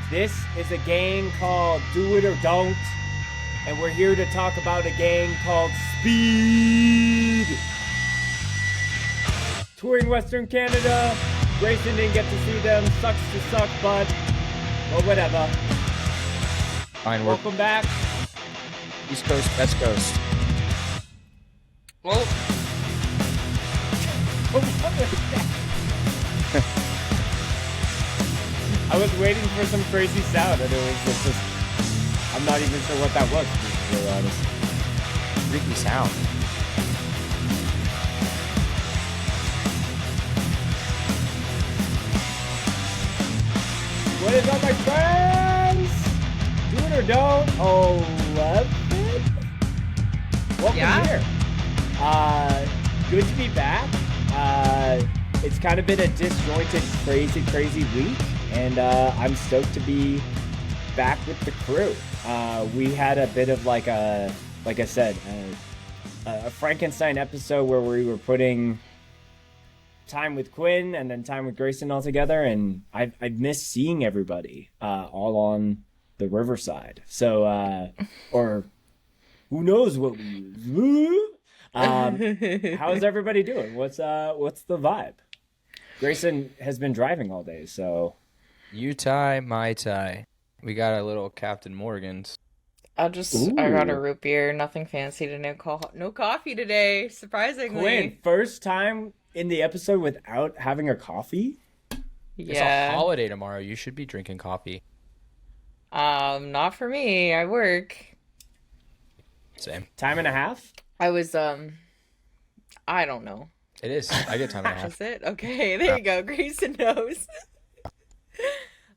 This is a gang called Do It or Don't, and we're here to talk about a gang called Speed. Touring Western Canada. Grayson didn't get to see them. Sucks to suck, but whatever. Fine, Welcome back. East Coast, West Coast. Well, I was waiting for some crazy sound, and it was just I'm not even sure what that was, to be really honest. Freaky sound. What is up, my friends? Do it or don't. 11? Welcome Yeah. here. Good to be back. It's kind of been a disjointed, crazy week, and I'm stoked to be back with the crew. We had a bit of like I said, a Frankenstein episode where we were putting time with Quinn and then time with Grayson all together, and I've missed seeing everybody all on the Riverside. So, or who knows what we use. How's everybody doing? What's the vibe? Grayson has been driving all day, so You tie, my tie. We got a little Captain Morgan's. I got Ooh. a root beer, nothing fancy to no coffee today, surprisingly. Quinn, first time in the episode without having a coffee. It's a Yeah. holiday tomorrow. You should be drinking coffee. Not for me. I work. Same. Time and a half. I was I don't know. It is. I get time and a half. Is it? Okay, there you go. Grayson knows.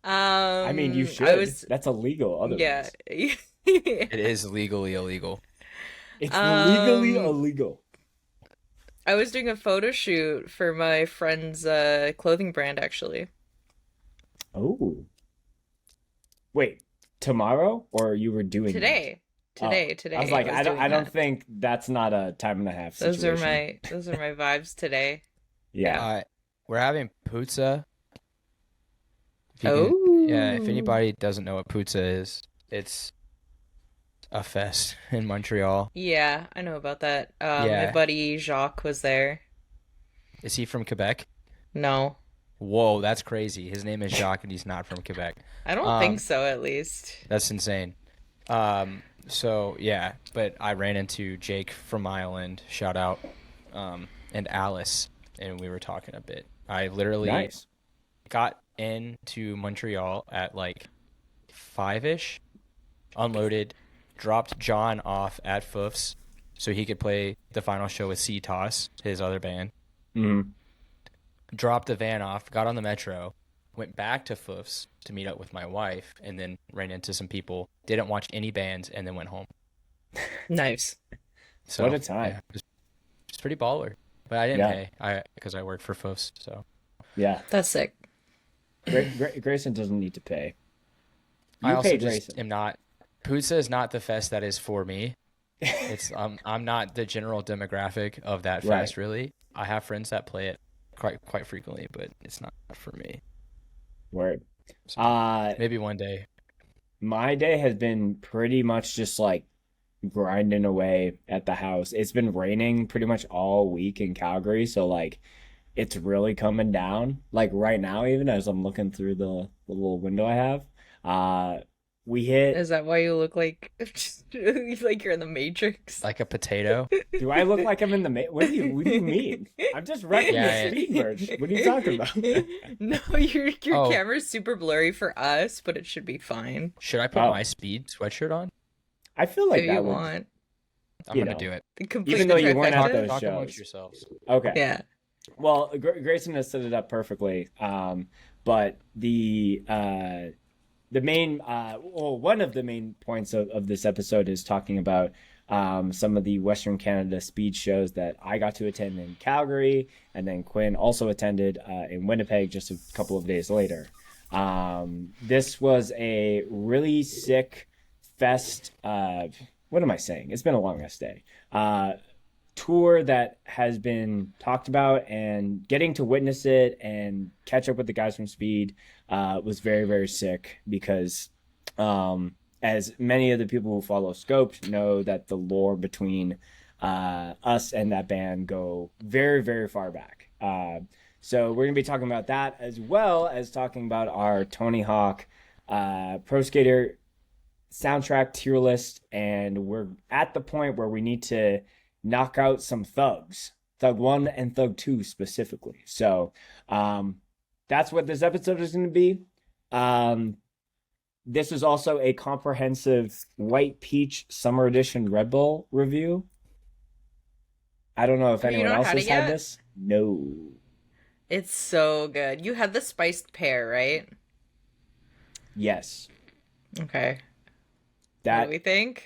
I mean, you should. I was That's illegal. Otherwise, yeah. It is legally illegal. it's legally Um, illegal. I was doing a photo shoot for my friend's clothing brand actually. Oh. Wait, tomorrow, or you were doing Today. that? Today. I was like, I doing don't that. think that's not a time and a half Those situation. are my vibes today. Yeah. We're having pizza. Oh. Yeah, if anybody doesn't know what pizza is, it's a fest in Montreal. Yeah, I know about that. Yeah. My buddy Jacques was there. Is he from Quebec? No, Whoa, that's crazy. His name is Jacques and he's not from Quebec. I don't think so, at least. That's insane. So yeah, but I ran into Jake from Island, shout out, and Alice, and we were talking a bit. I literally Nice. got into Montreal at like 5-ish, unloaded, dropped John off at Foof's so he could play the final show with C Toss, his other band. Mm-hmm. Dropped the van off, got on the metro, went back to Foof's to meet up with my wife, and then ran into some people, didn't watch any bands, and then went home. Nice. So, What a time. yeah, it's pretty baller. But I didn't Yeah. pay because I work for Foof's, so. Yeah. That's sick. Grayson doesn't need to pay. I You also paid just Grayson. am not. Pizza is not the fest that is for me. It's I'm not the general demographic of that Right. fest really. I have friends that play it quite frequently, but it's not for me. Word. So maybe one day. My day has been pretty much just like grinding away at the house. It's been raining pretty much all week in Calgary, so like it's really coming down. Like right now, even as I'm looking through the little window I have, we hit. Is that why you look like like you're in the Matrix? Like a potato. Do I look like I'm in the what do you mean? I'm just wrecking Yeah, the speed merch. What are you talking about? No, your Oh. camera's super blurry for us, but it should be fine Should I put Oh. my speed sweatshirt on? I feel like if that you would. want. I'm You gonna know. do it. The complete Even though you weren't at trifecta. those Talk amongst shows. yourselves. Okay. Yeah. Well, Grayson has set it up perfectly. But the main one of the main points of this episode is talking about some of the Western Canada speed shows that I got to attend in Calgary, and then Quinn also attended in Winnipeg just a couple of days later. This was a really sick fest. What am I saying? It's been a long ass day. tour that has been talked about, and getting to witness it and catch up with the guys from Speed was very, very sick because as many of the people who follow Scoped know that the lore between us and that band go very, very far back. So we're going to be talking about that as well as talking about our Tony Hawk Pro Skater soundtrack tier list, and we're at the point where we need to knock out some thugs, Thug 1 and Thug 2 specifically. So that's what this episode is going to be. This is also a comprehensive White Peach Summer Edition Red Bull review. I don't know if anyone else has had this. No. It's so good. You had the spiced pear, right? Yes. Okay. That, what do we think?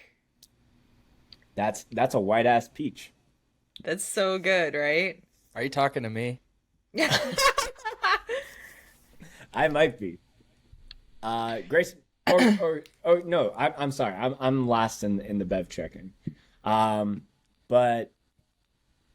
That's a white ass peach. That's so good, right? Are you talking to me? I might be. Grace, or no, I'm sorry. I'm last in the bev checking. But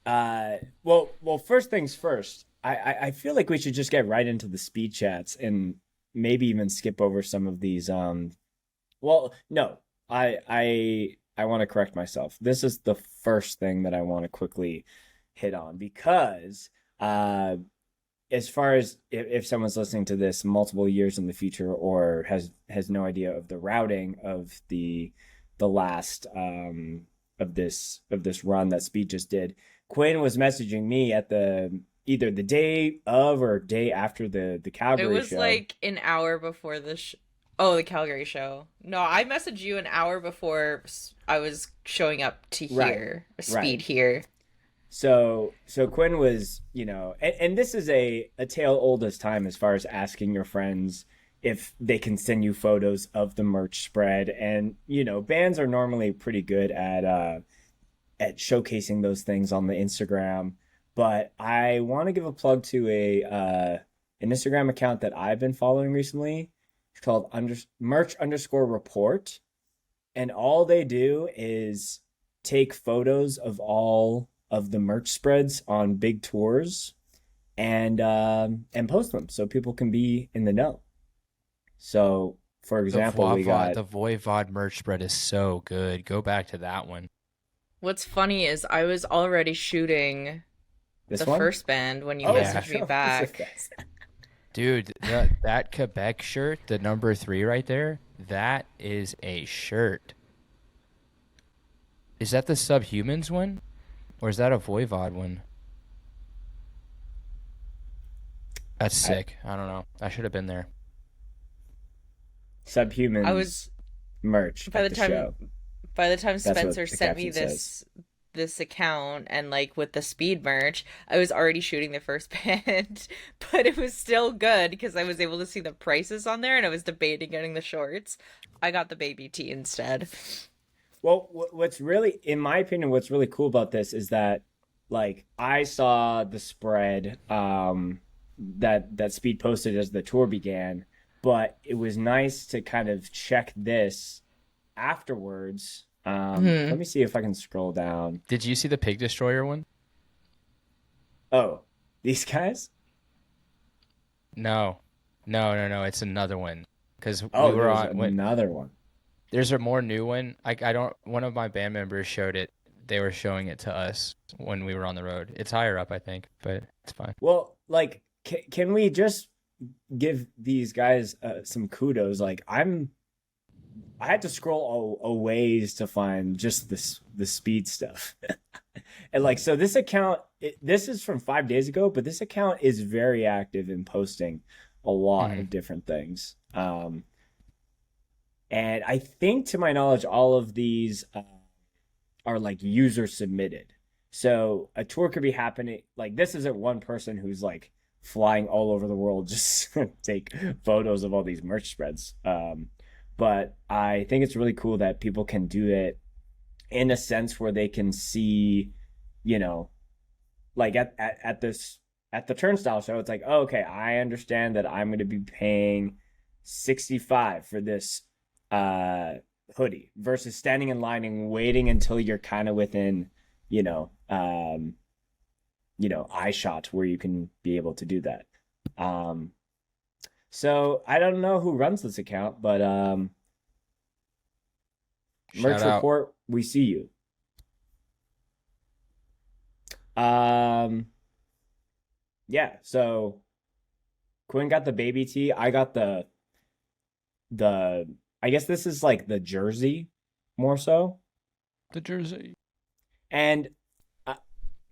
well, first things first. I feel like we should just get right into the speed chats and maybe even skip over some of these. Well, no, I want to correct myself. This is the first thing that I want to quickly hit on because as far as if someone's listening to this multiple years in the future or has no idea of the routing of the last of this run that Speed just did, Quinn was messaging me at either the day of or day after the Calgary show. It was like an hour before the the Calgary show. No, I messaged you an hour before I was showing up to here, Speed here. So Quinn was, and this is a tale old as time as far as asking your friends if they can send you photos of the merch spread. And, bands are normally pretty good at showcasing those things on the Instagram. But I want to give a plug to an Instagram account that I've been following recently. It's called merch_report. And all they do is take photos of all of the merch spreads on big tours and post them so people can be in the know. So, for example, we got the Voivod merch spread is so good. Go back to that one. What's funny is I was already shooting the first band when you messaged me back. Dude, that Quebec shirt, the number 3 right there, that is a shirt. Is that the Subhumans one? Or is that a Voivod one? That's sick. I don't know. I should have been there. Subhumans merch by the time show. By the time Spencer sent me this account and like with the Speed merch, I was already shooting the first band, but it was still good because I was able to see the prices on there and I was debating getting the shorts. I got the baby tee instead. Well, what's really, in my opinion, what's really cool about this is that, like, I saw the spread that Speed posted as the tour began, but it was nice to kind of check this afterwards. Let me see if I can scroll down. Did you see the Pig Destroyer one? Oh, these guys? No. It's another one. Because we were on another one. There's a more new one. I don't. One of my band members showed it. They were showing it to us when we were on the road. It's higher up, I think, but it's fine. Well, like, can we just give these guys some kudos? Like, I had to scroll a ways to find just the Speed stuff, and like, so this account, this is from 5 days ago, but this account is very active in posting a lot of different things. And I think, to my knowledge, all of these are like user submitted. So a tour could be happening. Like, this isn't one person who's like flying all over the world just to take photos of all these merch spreads. But I think it's really cool that people can do it in a sense where they can see, like at the Turnstile show, it's like, oh, okay, I understand that I'm going to be paying $65 for this hoodie versus standing in line and waiting until you're kind of within you know, eye shot where you can be able to do that. So I don't know who runs this account, but Shout Merch out. Report, we see you. Yeah, so Quinn got the baby tee. I got the I guess this is like the jersey more so. The jersey. And I,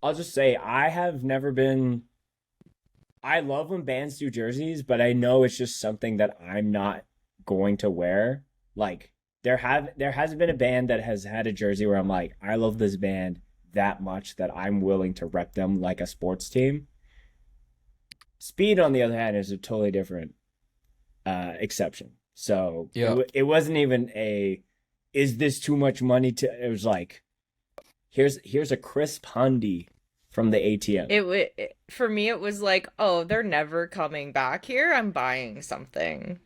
I'll just say I have never been I love when bands do jerseys, but I know it's just something that I'm not going to wear. Like there has been a band that has had a jersey where I'm like, I love this band that much that I'm willing to rep them like a sports team. Speed, on the other hand, is a totally different exception. So Yeah. it wasn't even a, is this too much money to? It was like, here's a crisp hundy from the ATM. For me, it was like, oh, they're never coming back here. I'm buying something.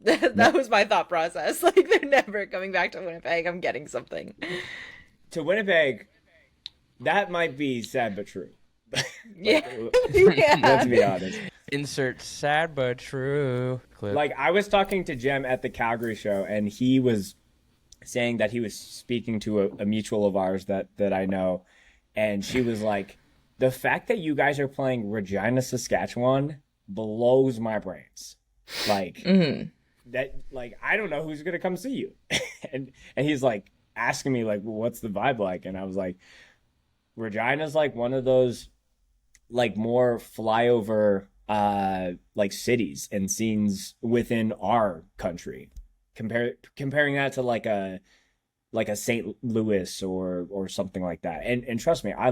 That was my thought process. Like, they're never coming back to Winnipeg. I'm getting something. To Winnipeg, that might be sad but true. Yeah. Let's be honest. Insert sad but true clip. Like, I was talking to Jem at the Calgary show, and he was saying that he was speaking to a mutual of ours that I know, and she was like, the fact that you guys are playing Regina, Saskatchewan blows my brains. Like, that, like, I don't know who's gonna come see you. and he's like asking me like, well, what's the vibe like? And I was like, Regina's like one of those like more flyover like cities and scenes within our country. Comparing that to like a St. Louis or something like that. And trust me, I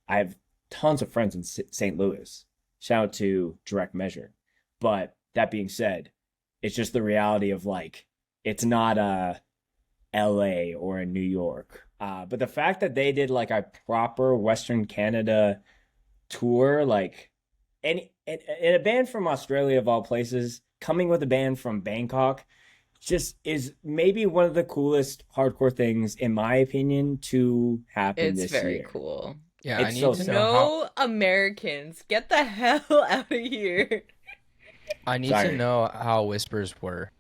have tons of friends in St. Louis. Shout out to Direct Measure. But that being said, it's just the reality of like, it's not a LA or a New York. But the fact that they did like a proper Western Canada tour, like, and a band from Australia of all places coming with a band from Bangkok, just is maybe one of the coolest hardcore things, in my opinion, to happen this year. It's very cool. Yeah, It's I need so to sad. No Americans, get the hell out of here. I need Sorry. to know how Whispers were.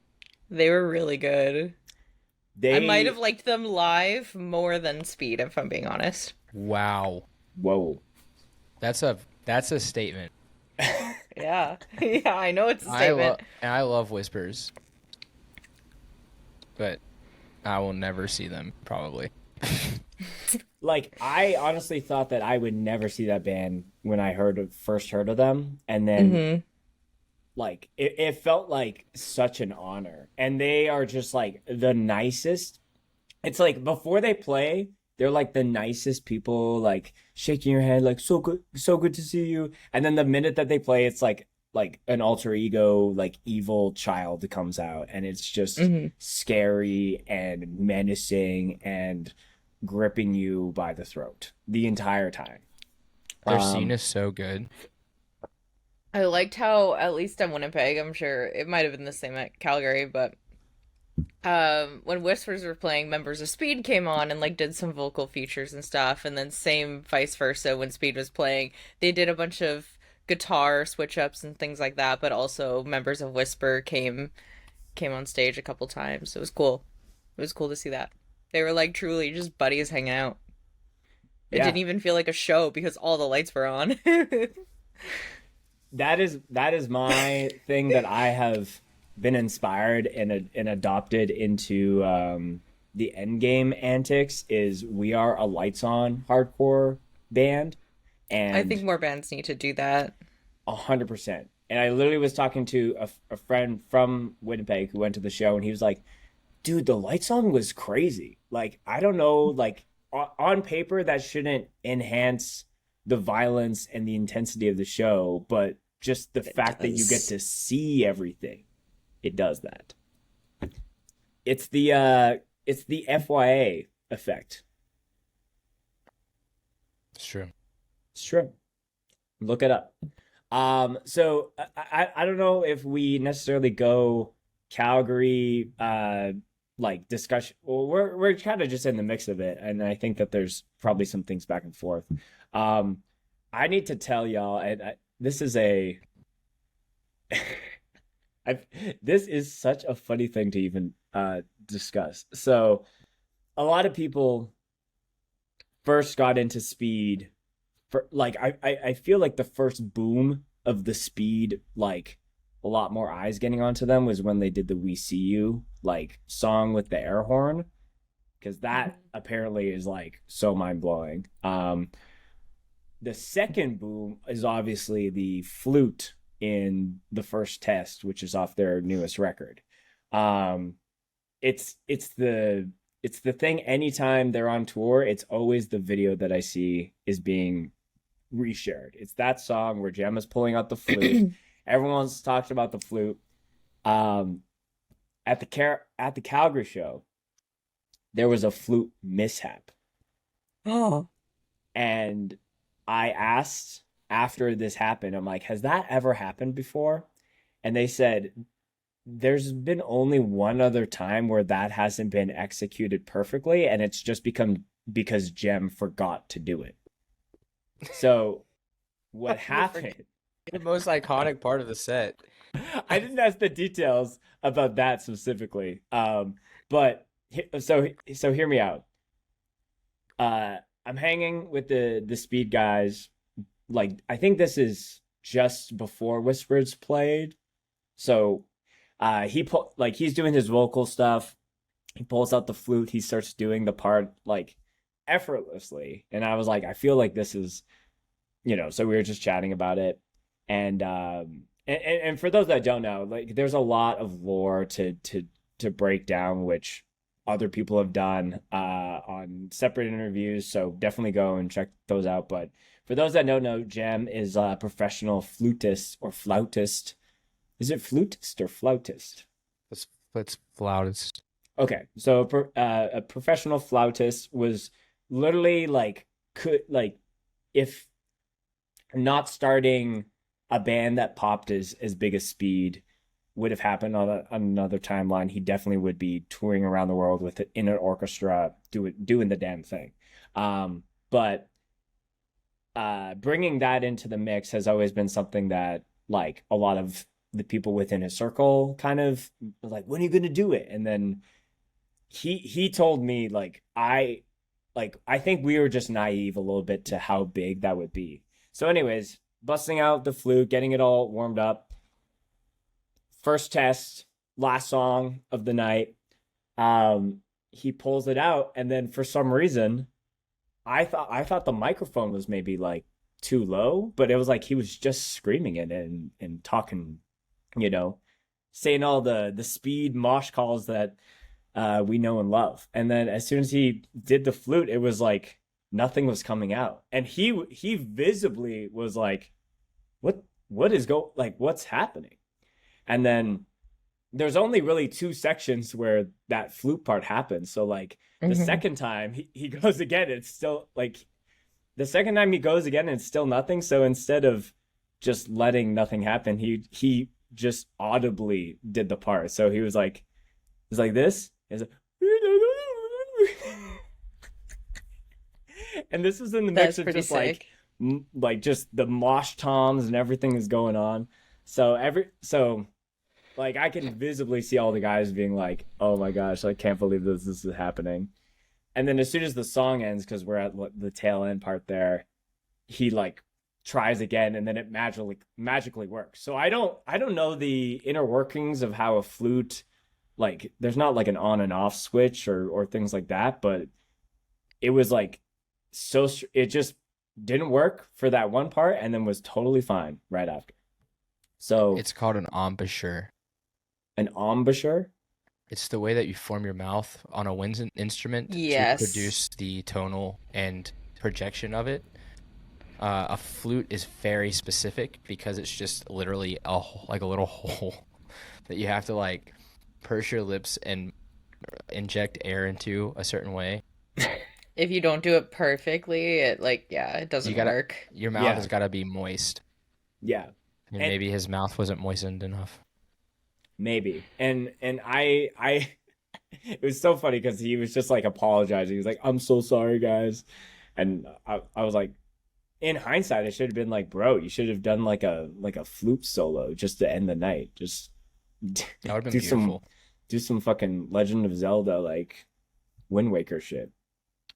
They were really good. They I might have liked them live more than Speed, if I'm being honest. Wow. Whoa. That's a statement. Yeah. Yeah, I know it's a statement. I love Whispers. But I will never see them, probably. Like, I honestly thought that I would never see that band when I first heard of them, and then like it felt like such an honor. And they are just like the nicest. It's like before they play, they're like the nicest people, like shaking your hand, like so good to see you. And then the minute that they play, it's like an alter ego, like evil child comes out, and it's just scary and menacing and gripping you by the throat the entire time. Their scene is so good. I liked how, at least in Winnipeg, I'm sure it might have been the same at Calgary, but when Whispers were playing, members of Speed came on and like did some vocal features and stuff, and then same vice versa when Speed was playing, they did a bunch of guitar switch ups and things like that, but also members of Whisper came on stage a couple times. It was cool. It was cool to see that. They were like truly just buddies hanging out. It Yeah. didn't even feel like a show because all the lights were on. That is my thing that I have been inspired and adopted into the end game antics. Is we are a lights on hardcore band, and I think more bands need to do that. 100%. And I literally was talking to a friend from Winnipeg who went to the show, and he was like, dude, the lights on was crazy. Like, I don't know, like on paper that shouldn't enhance the violence and the intensity of the show, but just the fact that you get to see everything, it does that. It's the FYA effect. It's true. It's true. Look it up. So I don't know if we necessarily go Calgary like discussion. Well, we're kind of just in the mix of it, and I think that there's probably some things back and forth. Um, I need to tell y'all, and this is a I this is such a funny thing to even discuss. So a lot of people first got into speed for like I feel like the first boom of the speed, like a lot more eyes getting onto them, was when they did the "We See You" like song with the air horn, because that apparently is like so mind blowing. The second boom is obviously the flute in the first test, which is off their newest record. Um, it's the thing. Anytime they're on tour, it's always the video that I see is being reshared. It's that song where Gemma's pulling out the flute. Everyone's talked about the flute. Um, at the Calgary show, there was a flute mishap, Oh. and I asked after this happened, I'm like, has that ever happened before? And they said there's been only one other time where that hasn't been executed perfectly, and it's just become because Jem forgot to do it. So what happened? The most iconic part of the set. I didn't ask the details about that specifically. But so hear me out. I'm hanging with the speed guys. Like, I think this is just before Whispers played. So he's doing his vocal stuff. He pulls out the flute. He starts doing the part like effortlessly. And I was like, I feel like this is, so we were just chatting about it. And for those that don't know, like, there's a lot of lore to break down, which other people have done on separate interviews. So definitely go and check those out. But for those that don't know, Jem is a professional flutist or flautist. Is it flutist or flautist? It's flautist. Okay, so a professional flautist was literally like if not starting a band that popped as big as Speed would have happened on another timeline, he definitely would be touring around the world with it in an orchestra, doing the damn thing. But bringing that into the mix has always been something that, like, a lot of the people within his circle kind of like, when are you going to do it? And then he told me, I think we were just naive a little bit to how big that would be. So anyways, busting out the flute, getting it all warmed up. First test, last song of the night. He pulls it out, and then for some reason, I thought the microphone was maybe like too low, but it was like he was just screaming it and talking, saying all the speed mosh calls that we know and love. And then as soon as he did the flute, it was like nothing was coming out, and he visibly was like, what's happening? And then there's only really two sections where that flute part happens. So like the second time he goes again, it's still like the second time he goes again, it's still nothing. So instead of just letting nothing happen, he just audibly did the part. So he was like this. He's like, and this is in the mix of just sick. like just the mosh toms and everything is going on. So like, I can visibly see all the guys being like, oh my gosh, I can't believe this is happening. And then as soon as the song ends, because we're at the tail end part there, he like tries again, and then it magically works. So I don't know the inner workings of how a flute, like, there's not like an on and off switch or things like that, but it was like it just didn't work for that one part, and then was totally fine right after. So it's called an embouchure. An embouchure? It's the way that you form your mouth on a wind instrument to produce the tonal and projection of it. A flute is very specific because it's just literally a little hole that you have to like purse your lips and inject air into a certain way. If you don't do it perfectly, it doesn't work. Your mouth has got to be moist. Yeah. And maybe his mouth wasn't moistened enough. Maybe. And I it was so funny because he was just like apologizing. He was like, "I'm so sorry, guys," and I was like, in hindsight, I should have been like, "Bro, you should have done like a flute solo just to end the night. Just That would have been do beautiful. some fucking Legend of Zelda like Wind Waker shit."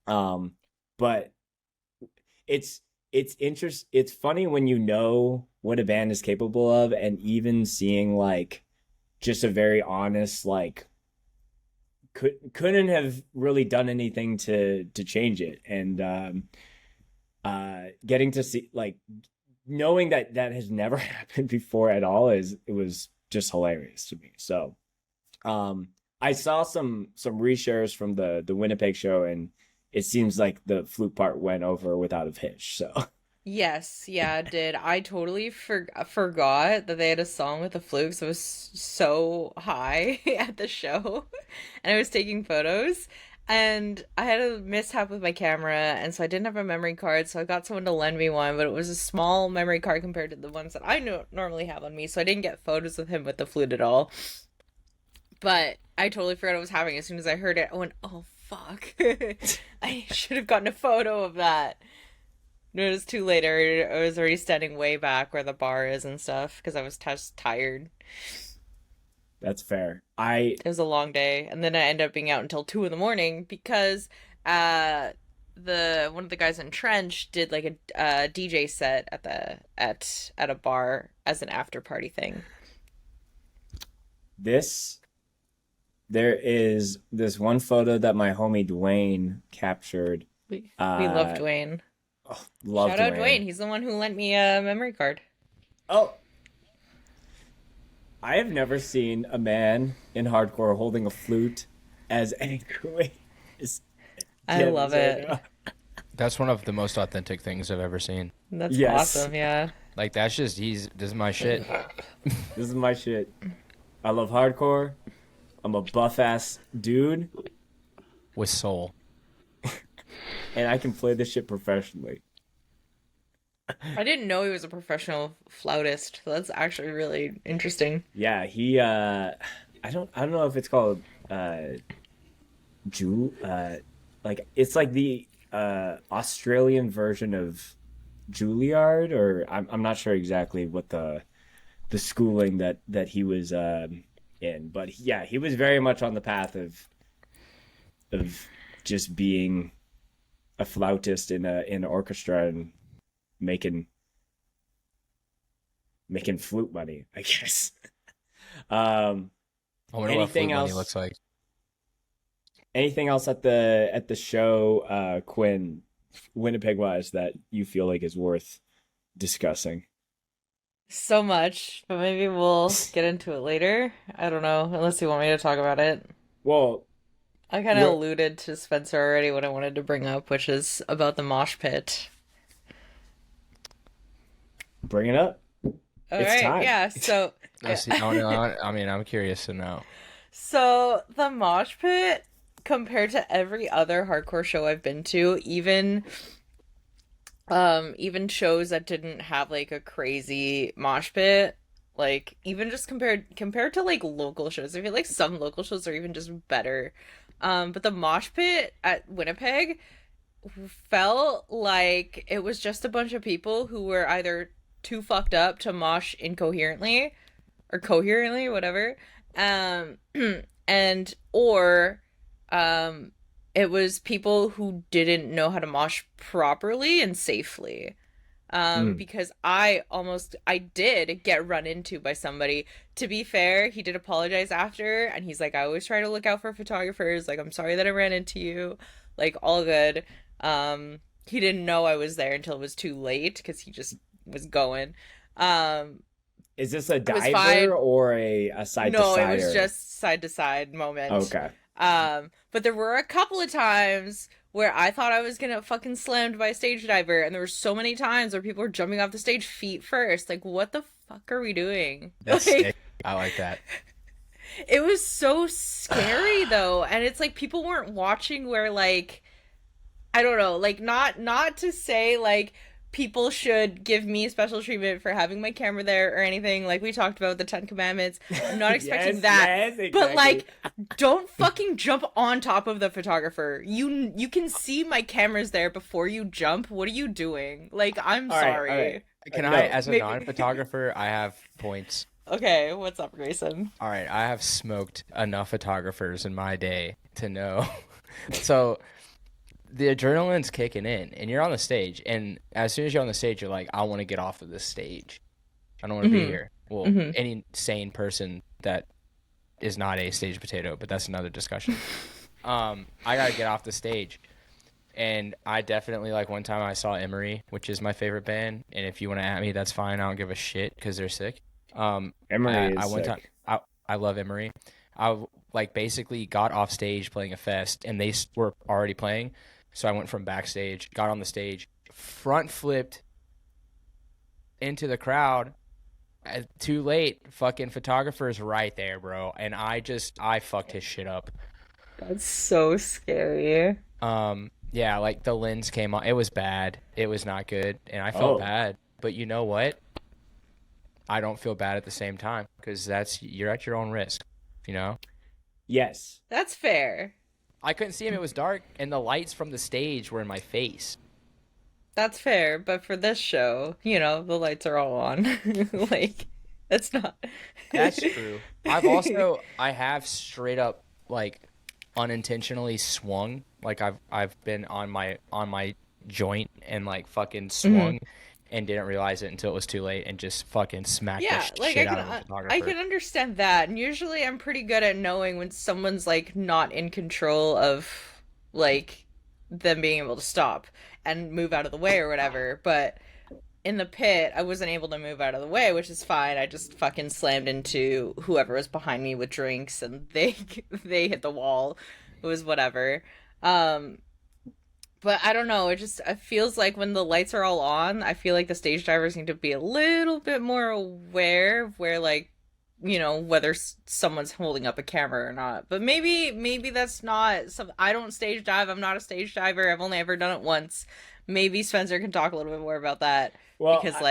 But it's funny when you know what a band is capable of, and even seeing like just a very honest like couldn't have really done anything to change it, and getting to see like knowing that that has never happened before at all is it was just hilarious to me. So I saw some reshares from the Winnipeg show, and it seems like the flute part went over without a hitch. So Yes, yeah, it did. I totally forgot that they had a song with the flukes. I was so high at the show, and I was taking photos, and I had a mishap with my camera, and so I didn't have a memory card, so I got someone to lend me one, but it was a small memory card compared to the ones that I normally have on me, so I didn't get photos with him with the flute at all. But I totally forgot I was having it. As soon as I heard it, I went, "Oh fuck. I should have gotten a photo of that." No, it was too late. I was already standing way back where the bar is and stuff because I was just tired. that's fair. I It was a long day, and then I ended up being out until 2 in the morning because uh the one of the guys in Trench did like a DJ set at at a bar as an after party thing. this there is this one photo that my homie Dwayne captured. We love Dwayne. Oh, love Shout out Dwayne. He's the one who lent me a memory card. Oh, I have never seen a man in hardcore holding a flute as angry as I love it. That's one of the most authentic things I've ever seen. That's Yes. awesome. Yeah. Like that's just this is my shit. This is my shit. I love hardcore. I'm a buff ass dude, With soul. and I can play this shit professionally. I didn't know he was a professional flautist. That's actually really interesting. Yeah, he I don't know if it's called Ju like it's like the Australian version of Juilliard, or I'm not sure exactly what the schooling that he was in, but yeah, he was very much on the path of just being a flautist in an orchestra and making flute money, I guess. I wonder what Anything flute money else? looks like. Anything else at the show, Quinn, Winnipeg wise, that you feel like is worth discussing? So much, but maybe we'll get into it later. I don't know, unless you want me to talk about it. Well, I kind of we're- alluded to Spencer already what I wanted to bring up, which is about the mosh pit. bring it up. All It's right, time. yeah. So, I mean, I'm curious to know. so the mosh pit compared to every other hardcore show I've been to, even shows that didn't have like a crazy mosh pit, like even just compared to like local shows, I feel like some local shows are even just better. But the mosh pit at Winnipeg felt like it was just a bunch of people who were either too fucked up to mosh incoherently or coherently, whatever. Um, and or it was people who didn't know how to mosh properly and safely. Because I did get run into by somebody. To be fair, he did apologize after, and he's like, "I always try to look out for photographers. Like, I'm sorry that I ran into you. Like, all good." He didn't know I was there until it was too late because he just was going. Is this a was fine. diver or a side to No, side? it was just side to side moment. Okay. But there were a couple of times where I thought I was gonna fucking slammed by a stage diver, and there were so many times where people were jumping off the stage feet first. Like, what the fuck are we doing? That's Like, sick. I like that. it was so scary though, and it's like people weren't watching where, like, I don't know, like, not to say like people should give me special treatment for having my camera there or anything. Like we talked about the 10 Commandments. I'm not expecting that. Yes, exactly. But like, don't fucking jump on top of the photographer. You can see my camera's there before you jump. What are you doing? Like, I'm sorry. All right. Can I, as a non-photographer, I have points. Okay, what's up, Grayson? All right, I have smoked enough photographers in my day to know. So the adrenaline's kicking in, and you're on the stage, and as soon as you're on the stage, you're like, I want to get off of this stage. I don't want to be here. Well, any sane person that is not a stage potato, but that's another discussion. I got to get off the stage. And I definitely, like, one time I saw Emery, which is my favorite band, and if you want to at me, that's fine. I don't give a shit because they're sick. Emery is sick. I love Emery. I, like, basically got off stage playing a fest, and they were already playing. So I went from backstage, got on the stage, front flipped into the crowd. Too late. Fucking photographer's right there, bro. And I fucked his shit up. That's so scary. Yeah, like the lens came on. It was bad. It was not good. And I felt bad. But you know what? I don't feel bad at the same time because you're at your own risk, you know? Yes. That's fair. I couldn't see him. It was dark. And the lights from the stage were in my face. That's fair. But for this show, you know, the lights are all on. Like, that's not. That's true. I have straight up, like, unintentionally swung. Like I've been on my joint and like fucking swung and didn't realize it until it was too late and just fucking smacked the shit out of the photographer. I can understand that. And usually I'm pretty good at knowing when someone's like not in control of like them being able to stop and move out of the way or whatever. But in the pit, I wasn't able to move out of the way, which is fine. I just fucking slammed into whoever was behind me with drinks, and they hit the wall. It was whatever. But I don't know. It feels like when the lights are all on, I feel like the stage divers need to be a little bit more aware of where, like, you know, whether someone's holding up a camera or not. But maybe that's not something. I don't stage dive. I'm not a stage diver. I've only ever done it once. Maybe Spencer can talk a little bit more about that. Well, because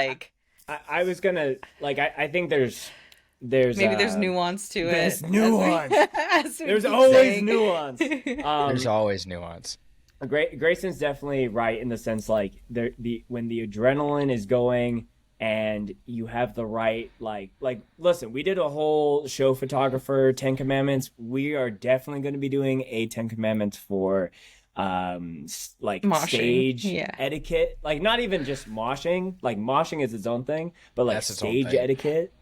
I was gonna like I think there's maybe there's nuance to it. There's nuance. There's always nuance. There's always nuance. Grayson's definitely right in the sense like when the adrenaline is going and you have the right like listen, we did a whole show photographer 10 Commandments. We are definitely going to be doing a 10 Commandments for like moshing. Stage etiquette, like not even just moshing. Like moshing is its own thing, but like stage etiquette.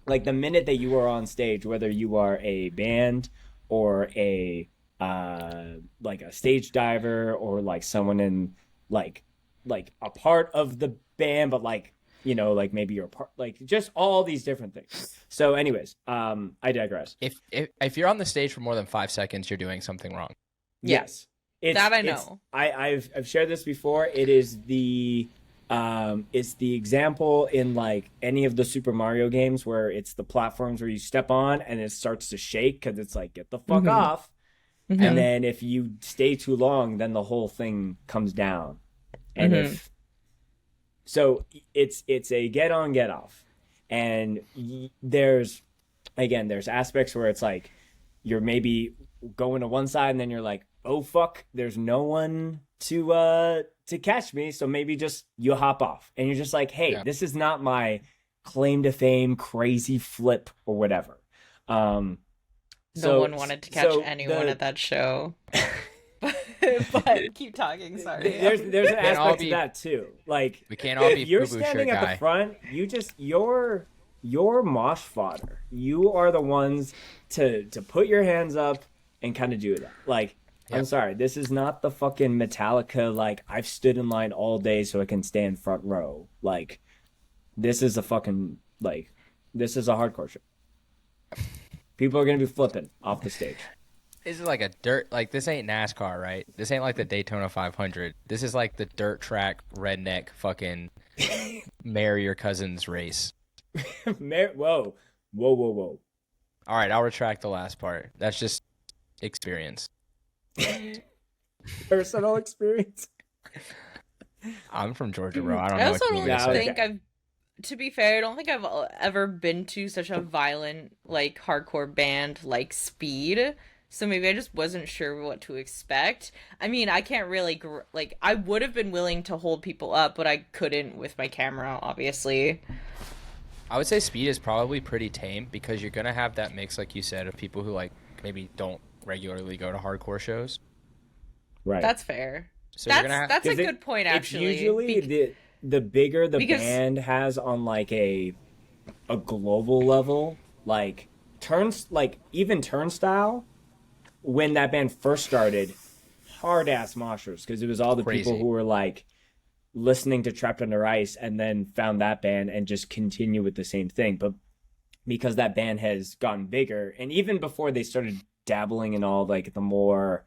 Like the minute that you are on stage, whether you are a band or a like a stage diver or like someone in like a part of the band, but like, you know, like maybe you're part, like just all these different things. So anyways, I digress. If you're on the stage for more than 5 seconds, you're doing something wrong. Yes. That I know. I've shared this before. It is it's the example in like any of the Super Mario games where it's the platforms where you step on and it starts to shake because it's like, get the fuck off. And then if you stay too long, then the whole thing comes down. And so it's a get on, get off. And there's aspects where it's like you're maybe going to one side and then you're like, oh fuck, there's no one to catch me, so maybe just you hop off and you're just like, hey, this is not my claim to fame crazy flip or whatever. No one wanted to catch anyone at that show. But keep talking, sorry. There's an aspect to that too. Like we can't all be you're standing at the front, you're mosh fodder. You are the ones to put your hands up and kind of do that. Like, I'm sorry, this is not the fucking Metallica, like, I've stood in line all day so I can stand front row. Like, this is a fucking, like, this is a hardcore show. People are going to be flipping off the stage. This is like a this ain't NASCAR, right? This ain't like the Daytona 500. This is like the dirt track, redneck, fucking marry your cousin's race. Whoa. All right, I'll retract the last part. That's just experience. Personal experience. I'm from Georgia, bro. I don't I know also what you want me to don't say. think I've, to be fair, I don't think I've ever been to such a violent, like, hardcore band like Speed. So maybe I just wasn't sure what to expect. I mean, I can't really, like, I would have been willing to hold people up, but I couldn't with my camera, obviously. I would say Speed is probably pretty tame because you're gonna have that mix, like you said, of people who like maybe don't regularly go to hardcore shows. Right. That's fair. So you're gonna have, That's a good point, actually. It's usually the bigger the because band has on like a global level, like even Turnstile, when that band first started, hard ass moshers because it was all the Crazy. people who were like listening to Trapped Under Ice and then found that band and just continue with the same thing. But because that band has gotten bigger, and even before they started dabbling in all like the more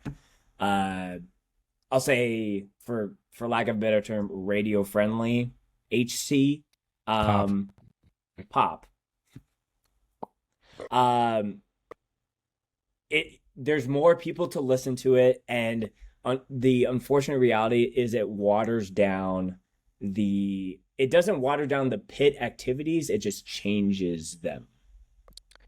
I'll say for lack of a better term, radio friendly HC pop. There's more people to listen to it, and the unfortunate reality is it waters down it doesn't water down the pit activities, it just changes them.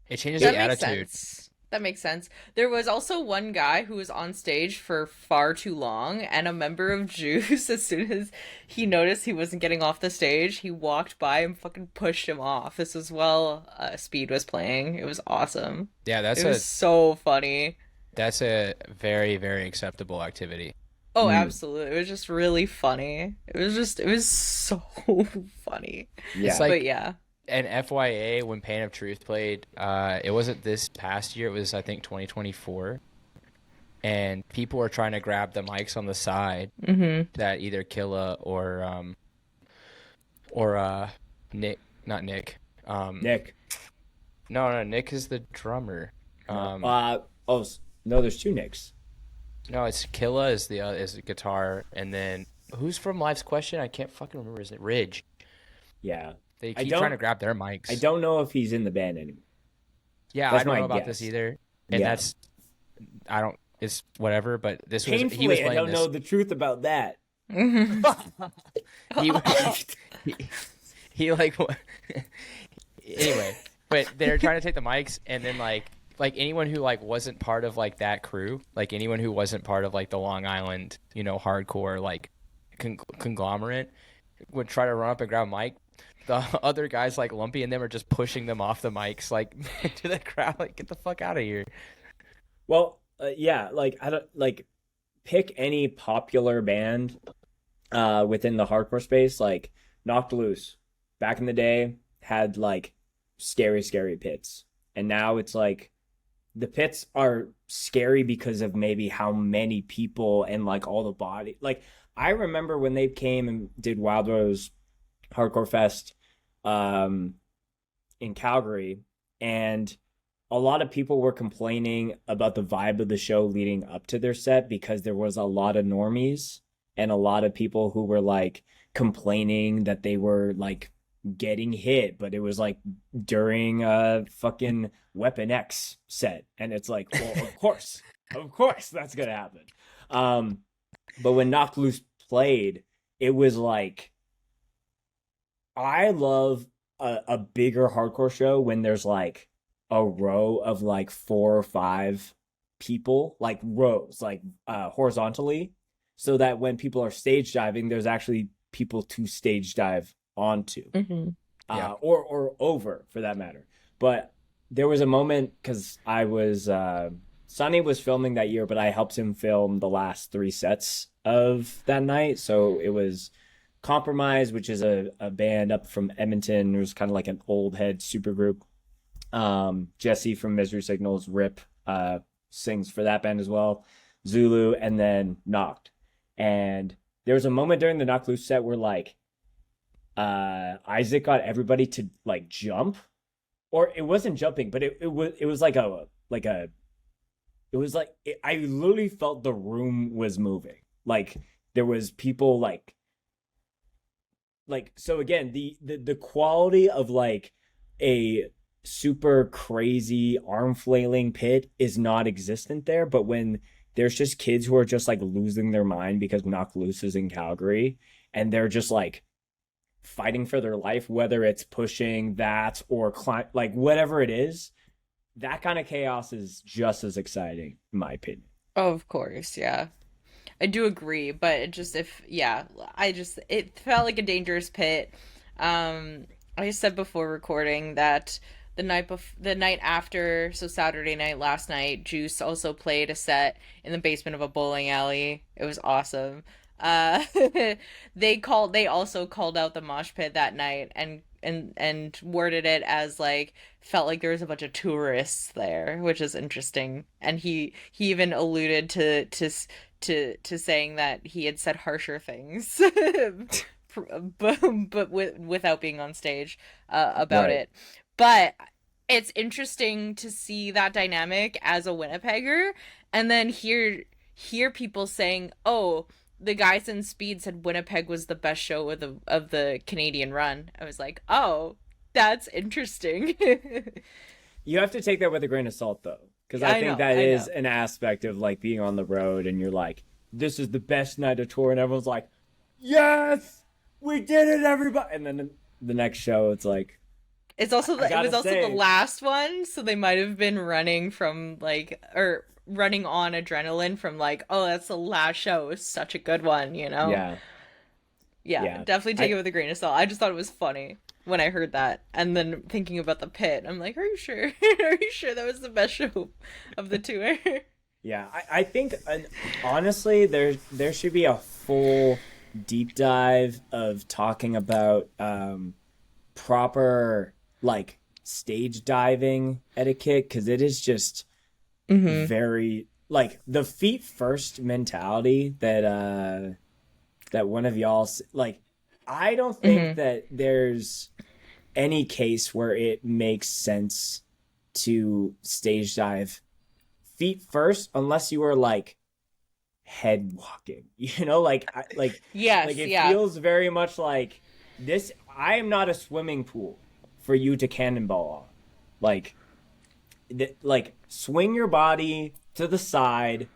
it changes that the makes attitude. sense. That makes sense. There was also one guy who was on stage for far too long, and a member of Juice, as soon as he noticed he wasn't getting off the stage, he walked by and fucking pushed him off. This was while Speed was playing. It was awesome. Yeah, It was so funny. that's a very, very acceptable activity. Oh, absolutely. It was just really funny. It was so funny. Yeah. It's like, But yeah. and FYA, when Pain of Truth played, it wasn't this past year. It was, I think, 2024. And people were trying to grab the mics on the side that either Killa or Nick, not Nick. Nick. No, Nick is the drummer. No, there's two Nicks. No, it's Killa is the guitar, and then who's from Life's Question? I can't fucking remember. Is it Ridge? Yeah. They keep trying to grab their mics. I don't know if he's in the band anymore. Yeah, That's I don't my know about guess. this either. And Yeah. it's whatever, but this was he was Painfully, I playing don't this. know the truth about that. he, he like anyway, but they're trying to take the mics, and then like anyone who like wasn't part of like that crew, like anyone who wasn't part of like the Long Island, hardcore like conglomerate would try to run up and grab a mic. The other guys like Lumpy and them are just pushing them off the mics like to the crowd, like get the fuck out of here. Well, yeah, like I don't like pick any popular band within the hardcore space, like Knocked Loose. Back in the day, had like scary pits, and now it's like the pits are scary because of maybe how many people and like all the body. Like I remember when they came and did Wild Rose Hardcore Fest in Calgary, and a lot of people were complaining about the vibe of the show leading up to their set because there was a lot of normies and a lot of people who were like complaining that they were like getting hit, but it was like during a fucking Weapon X set, and it's like, well, of course that's gonna happen. But when Knocked Loose played, it was like, I love a bigger hardcore show when there's like a row of like 4 or 5 people, like rows, like horizontally, so that when people are stage diving, there's actually people to stage dive onto, or over for that matter. But there was a moment, because I was Sonny was filming that year, but I helped him film the last 3 sets of that night. So it was Compromise, which is a band up from Edmonton. It was kind of like an old head supergroup. Jesse from Misery Signals, Rip, sings for that band as well. Zulu, and then Knocked. And there was a moment during the Knocked Loose set where like Isaac got everybody to like jump, or it wasn't jumping, but it was like I literally felt the room was moving. Like there was people like so again, the quality of like a super crazy arm flailing pit is not existent there, but when there's just kids who are just like losing their mind because Knocked Loose is in Calgary, and they're just like fighting for their life, whether it's pushing that or like whatever it is. That kind of chaos is just as exciting, in my opinion. Oh, of course, yeah. I do agree, but it felt like a dangerous pit. I said before recording that the night after, so Saturday night, last night, Juice also played a set in the basement of a bowling alley. It was awesome. Uh, they also called out the mosh pit that night and worded it as like felt like there was a bunch of tourists there, which is interesting. And he even alluded to saying that he had said harsher things, but without being on stage about Right. it. But it's interesting to see that dynamic as a Winnipegger, and then hear people saying, "Oh, the guys in Speed said Winnipeg was the best show of the Canadian run." I was like, "Oh, that's interesting." You have to take that with a grain of salt, though, because I think that is an aspect of like being on the road, and you're like, "This is the best night of tour," and everyone's like, "Yes, we did it, everybody!" And then the next show, it's like, it was also the last one, so they might have been running from like or running on adrenaline from like, oh, that's the last show. It was such a good one, you know? Yeah, definitely take it with a grain of salt. I just thought it was funny when I heard that, and then thinking about the pit, I'm like, are you sure? Are you sure that was the best show of the tour? Yeah, I think honestly, there should be a full deep dive of talking about proper like stage diving etiquette, because it is just very like the feet first mentality that one of y'all like. I don't think that there's any case where it makes sense to stage dive feet first unless you are like head walking, like yes, like it feels very much like this. I am not a swimming pool for you to cannonball on. Like swing your body to the side,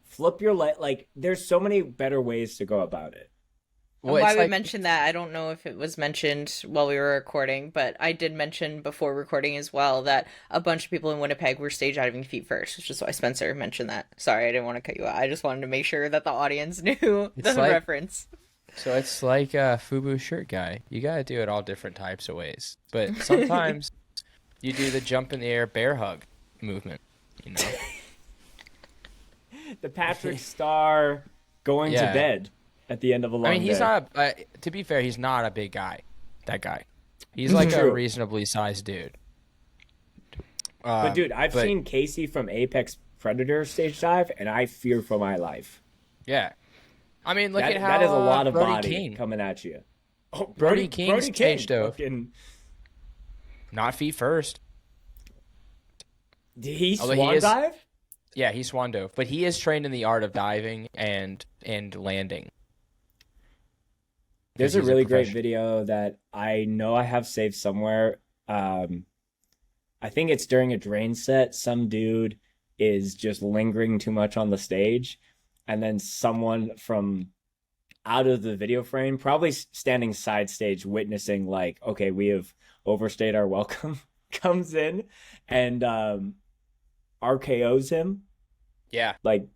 flip your leg. Like there's so many better ways to go about it. Well, why we mentioned that, I don't know if it was mentioned while we were recording, but I did mention before recording as well that a bunch of people in Winnipeg were stage diving feet first, which is why Spencer mentioned that. Sorry, I didn't want to cut you out. I just wanted to make sure that the audience knew the reference. So it's like a FUBU shirt guy. You gotta do it all different types of ways. But sometimes you do the jump in the air bear hug movement, The Patrick Star going to bed at the end of a long day. He's not, to be fair, he's not a big guy, that guy. He's like a reasonably sized dude. But dude, I've seen Casey from Apex Predator stage dive, and I fear for my life. Yeah. I mean, look at how that is a lot of Brody body King coming at you. Oh, Brody King stage dove. Not feet first. Did he swan dive? Yeah, he swan dove, but he is trained in the art of diving and landing. There's a really great video that I know I have saved somewhere. I think it's during a drain set. Some dude is just lingering too much on the stage, and then someone from out of the video frame, probably standing side stage, witnessing like, okay, we have overstayed our welcome, comes in and RKO's him. Yeah, like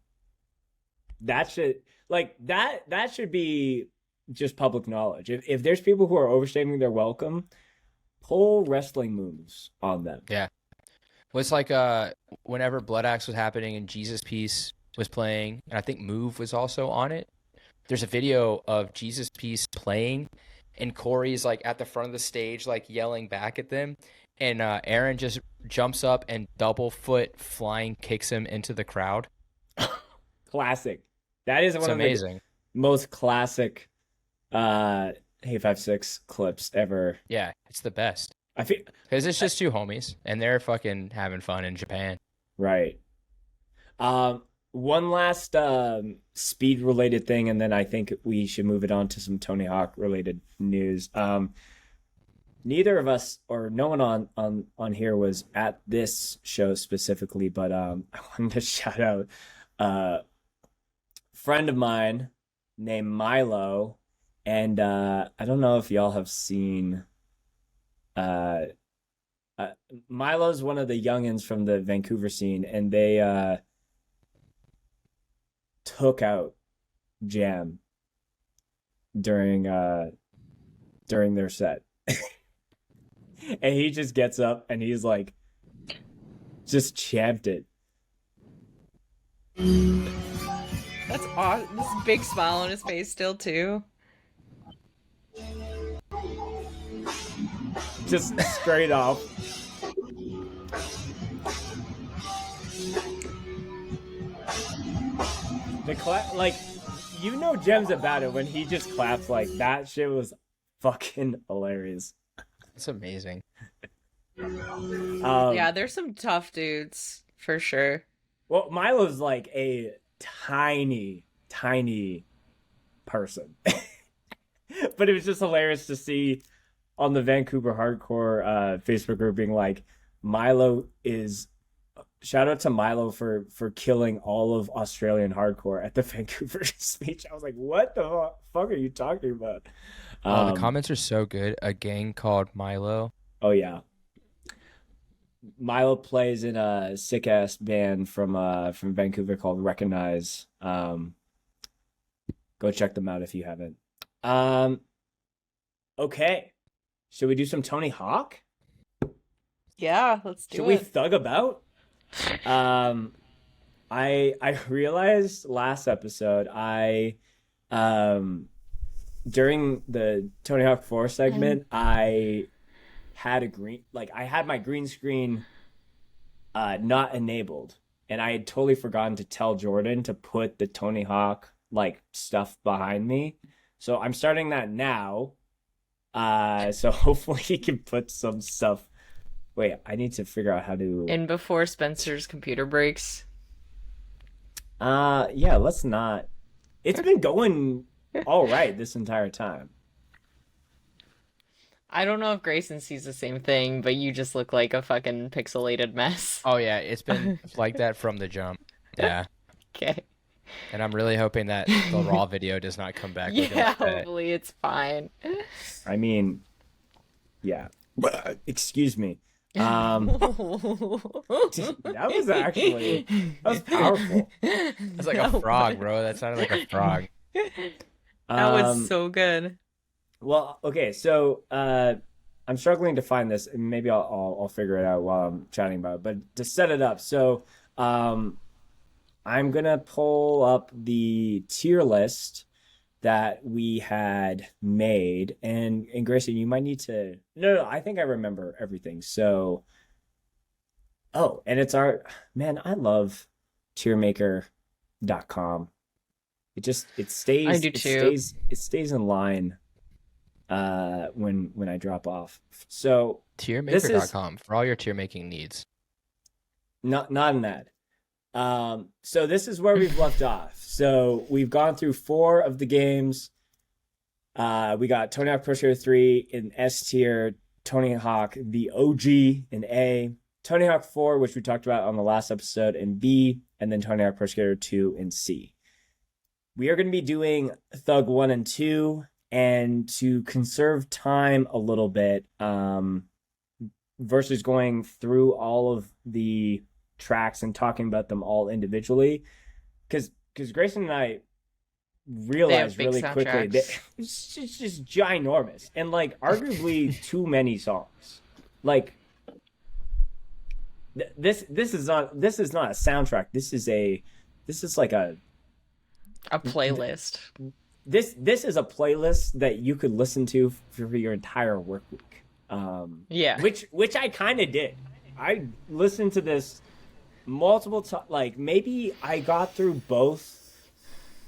that should be just public knowledge. If there's people who are overstaying their welcome, pull wrestling moves on them. Yeah. Well, it's like whenever Blood Axe was happening and Jesus Piece was playing, and I think Move was also on it. There's a video of Jesus Piece playing, and Corey's like at the front of the stage, like yelling back at them, and Aaron just jumps up and double foot flying kicks him into the crowd. Classic. That is one of the most classic Hey 5-6 clips ever. Yeah, it's the best. I feel because it's just two homies and they're fucking having fun in Japan. Right. One last speed related thing, and then I think we should move it on to some Tony Hawk related news. Neither of us or no one on here was at this show specifically, but I wanted to shout out a friend of mine named Milo And I don't know if y'all have seen uh, uh Milo's one of the youngins from the Vancouver scene, and they took out Jam during during their set. And he just gets up and he's like just champed it. That's awesome. This big smile on his face still too. Just straight off. Like, you know, Jem's about it when he just claps like that. Shit was fucking hilarious. It's amazing. Yeah, there's some tough dudes for sure. Well, Milo's like a tiny, tiny person. But it was just hilarious to see on the Vancouver Hardcore Facebook group being like, Milo is... Shout out to Milo for killing all of Australian hardcore at the Vancouver speech. I was like, what the fuck are you talking about? The comments are so good. A gang called Milo. Oh, yeah. Milo plays in a sick ass band from Vancouver called Recognize. Go check them out if you haven't. Okay. Should we do some Tony Hawk? Yeah, let's do Should it. we thug about? I realized last episode during the Tony Hawk 4 segment, I had my green screen not enabled, and I had totally forgotten to tell Jordan to put the Tony Hawk like stuff behind me. So I'm starting that now. So hopefully he can put some stuff. Wait, I need to figure out how to... And before Spencer's computer breaks. Yeah, let's not... It's been going all right this entire time. I don't know if Grayson sees the same thing, but you just look like a fucking pixelated mess. Oh yeah, it's been like that from the jump. Yeah. Okay. And I'm really hoping that the raw video does not come back. Yeah, hopefully it's fine. I mean, yeah. Excuse me. That was powerful. It's like a frog, bro. That sounded like a frog. That was so good. Well, okay, so I'm struggling to find this, and maybe I'll figure it out while I'm chatting about it. But to set it up, so I'm gonna pull up the tier list that we had made, and Grayson, you might need to... No, I think I remember everything. So, and it's our... Man, I love tiermaker.com. It stays... I do too. It stays in line when I drop off. So Tiermaker.com for all your tier making needs. Not in that. So this is where we've left off. So we've gone through 4 of the games. We got Tony Hawk Pro Skater 3 in S tier, Tony Hawk the OG in A, Tony Hawk 4, which we talked about on the last episode, in B, and then Tony Hawk Pro Skater 2 in C. We are going to be doing Thug 1 and 2, and to conserve time a little bit, versus going through all of the tracks and talking about them all individually, because Grayson and I realized really quickly that it's just ginormous and like arguably too many songs. Like this is not a soundtrack. This is like a playlist. This is a playlist that you could listen to for your entire work week. Yeah, which I kind of did. I listened to this multiple times. Like maybe I got through both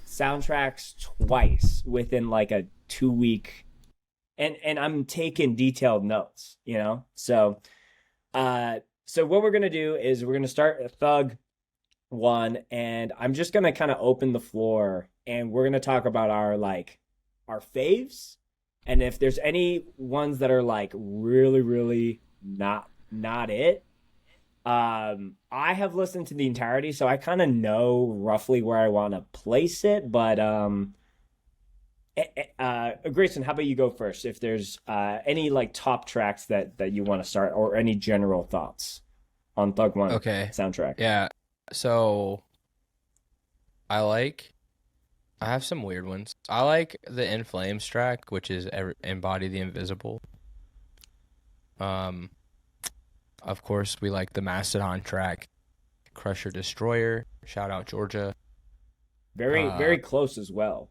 soundtracks twice within like a 2-week, and I'm taking detailed notes, you know. So what we're gonna do is we're gonna start Thug 1, and I'm just gonna kind of open the floor, and we're gonna talk about our faves, and if there's any ones that are like really not it. I have listened to the entirety, so I kind of know roughly where I want to place it, but Grayson, how about you go first? If there's any like top tracks that you want to start, or any general thoughts on Thug One Okay. soundtrack. Yeah. So I have some weird ones. I like the In Flames track, which is Embody the Invisible. Um, of course, we like the Mastodon track, Crusher Destroyer. Shout out Georgia. Very close as well.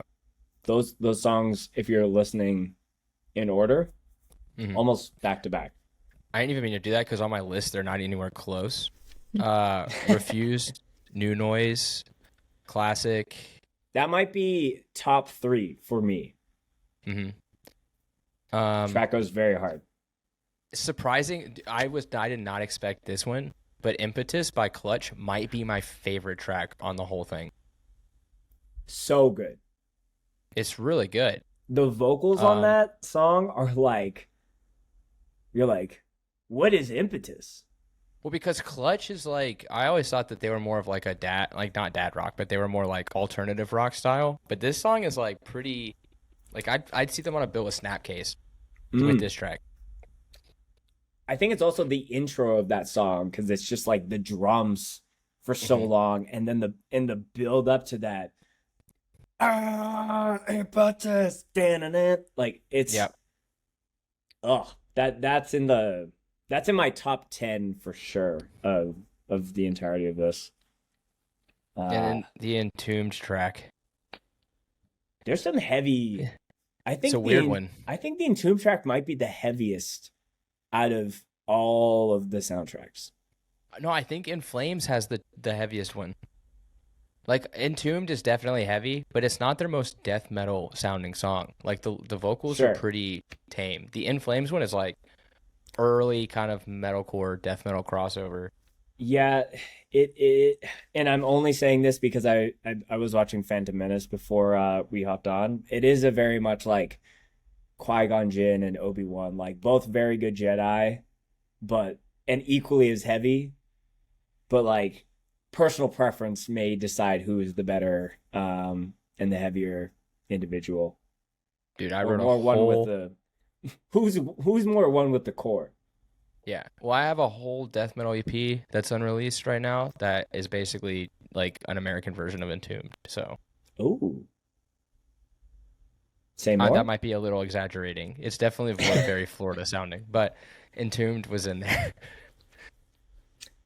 Those songs, if you're listening in order, almost back to back. I didn't even mean to do that because on my list they're not anywhere close. Refused, New Noise, Classic. That might be top 3 for me. Track goes very hard. Surprising, I did not expect this one, but Impetus by Clutch might be my favorite track on the whole thing. So good. It's really good. The vocals on that song are like, you're like, what is Impetus? Well, because Clutch is like, I always thought that they were more of like a not dad rock, but they were more like alternative rock style. But this song is like pretty, like I'd see them on a bill with Snapcase with this track. I think it's also the intro of that song, because it's just like the drums for so long, and then the build up to that. Impetus, like it's that's in my top 10 for sure of the entirety of this. And then the Entombed track. There's some heavy. I think it's a weird one. I think the Entombed track might be the heaviest out of all of the soundtracks. No, I think In Flames has the heaviest one. Like, Entombed is definitely heavy, but it's not their most death metal sounding song. Like, the vocals are pretty tame. The In Flames one is like early kind of metalcore, death metal crossover. Yeah, it and I'm only saying this because I was watching Phantom Menace before we hopped on. It is a very much like Qui-Gon Jinn and Obi-Wan, like both very good Jedi, and equally as heavy, but like personal preference may decide who is the better and the heavier individual. Dude, I wrote more one with the who's more one with the core. Yeah. Well, I have a whole death metal EP that's unreleased right now that is basically like an American version of Entombed. So. Ooh. Say more? That might be a little exaggerating. It's definitely very Florida sounding, but Entombed was in there.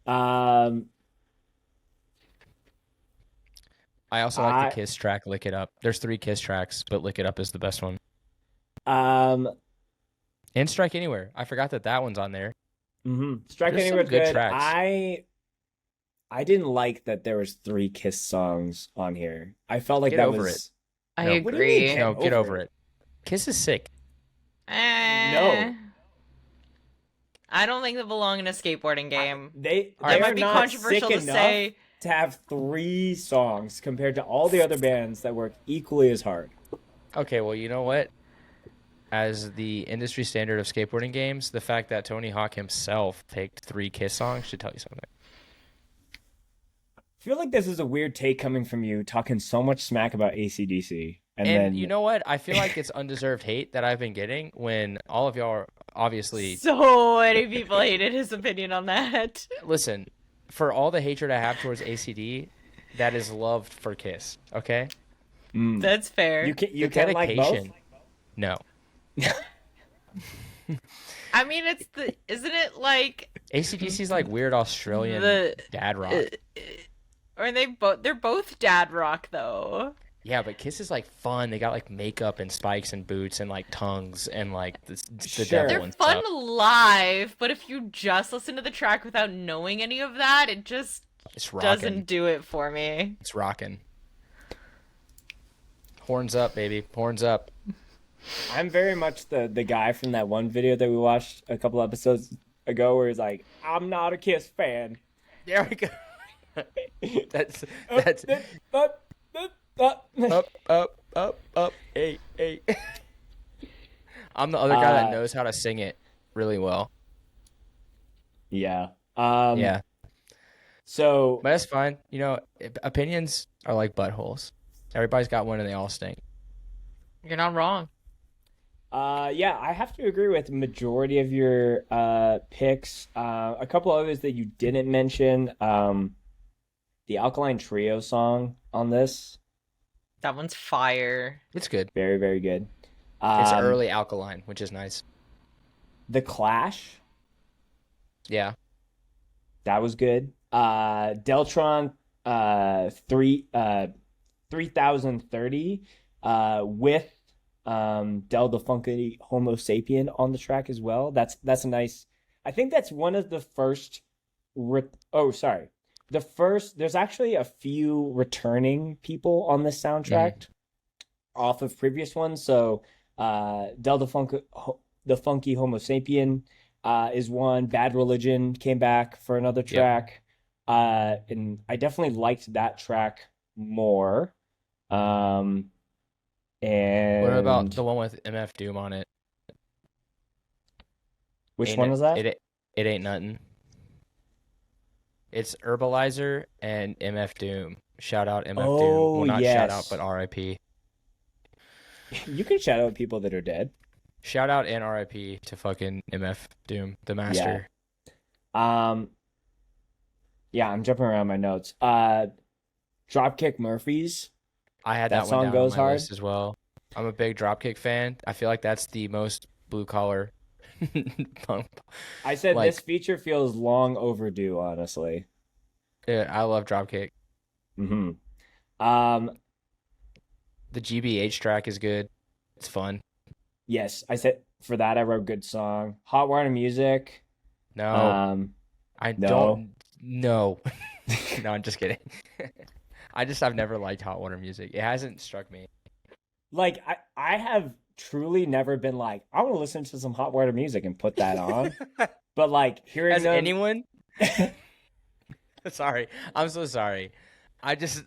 I also like the Kiss track, Lick It Up. There's 3 Kiss tracks, but Lick It Up is the best one. And Strike Anywhere. I forgot that one's on there. Strike Anywhere is good. Tracks. I didn't like that there was 3 Kiss songs on here. I felt like that was... It. I agree. No, get over it. Kiss is sick. No. I don't think they belong in a skateboarding game. They might be controversial to say. To have 3 songs compared to all the other bands that work equally as hard. Okay, well, you know what? As the industry standard of skateboarding games, the fact that Tony Hawk himself picked 3 Kiss songs should tell you something. I feel like this is a weird take coming from you, talking so much smack about AC/DC. And then... you know what? I feel like it's undeserved hate that I've been getting when all of y'all are obviously... So many people hated his opinion on that. Listen, for all the hatred I have towards ACD, that is loved for Kiss, okay? That's fair. You can't like both? No. I mean, isn't it like... AC/DC's like weird Australian dad rock. They're both dad rock, though. Yeah, but Kiss is like fun. They got like makeup and spikes and boots and like tongues and like the devil They're and fun stuff. live, but if you just listen to the track without knowing any of that, it just doesn't do it for me. It's rocking. Horns up, baby. Horns up. I'm very much the guy from that one video that we watched a couple episodes ago where he's like, I'm not a Kiss fan. There we go. that's up, hey. I'm the other guy that knows how to sing it really well. Yeah. Yeah. So, but that's fine. You know, opinions are like buttholes. Everybody's got one and they all stink. You're not wrong. Yeah, I have to agree with the majority of your picks. A couple others that you didn't mention. The Alkaline Trio song on this, That one's fire. It's good. very, very good. It's Um, early alkaline, which is nice. The Clash, Yeah. that was good. Deltron, 3030, with Del the Funky Homo Sapien on the track as well. That's a nice. I think that's one of the first. Oh, sorry. The first. There's actually a few returning people on this soundtrack off of previous ones. So, Del the Funky Homo Sapien, is one. Bad Religion came back for another Yep. track, and I definitely liked that track more. Um, What about and the one with MF Doom on it? which Ain't one it? was that? It ain't nothing. It's Herbalizer and MF Doom. Shout out MF Doom. Oh, Well, not shout out, but yes. RIP. You can shout out people that are dead. Shout out and RIP to fucking MF Doom, the Yeah. master. Um, yeah, I'm jumping around my notes. Dropkick Murphys. I had That that one song down on goes my hard. list as well. I'm a big Dropkick fan. I feel like that's the most blue collar punk. I said this Like, feature feels long overdue, honestly. yeah, I love Dropkick. Hmm. Um, The GBH track is good. It's fun. yes, I said for that I wrote good song. Hot Water Music. No, I No. don't. No, no, I'm just kidding. I've never liked hot water music. It hasn't struck me. Like I have truly never been like, I want to listen to some Hot Water Music and put that on. But like hearing Has them anyone? Sorry, I'm so sorry. I just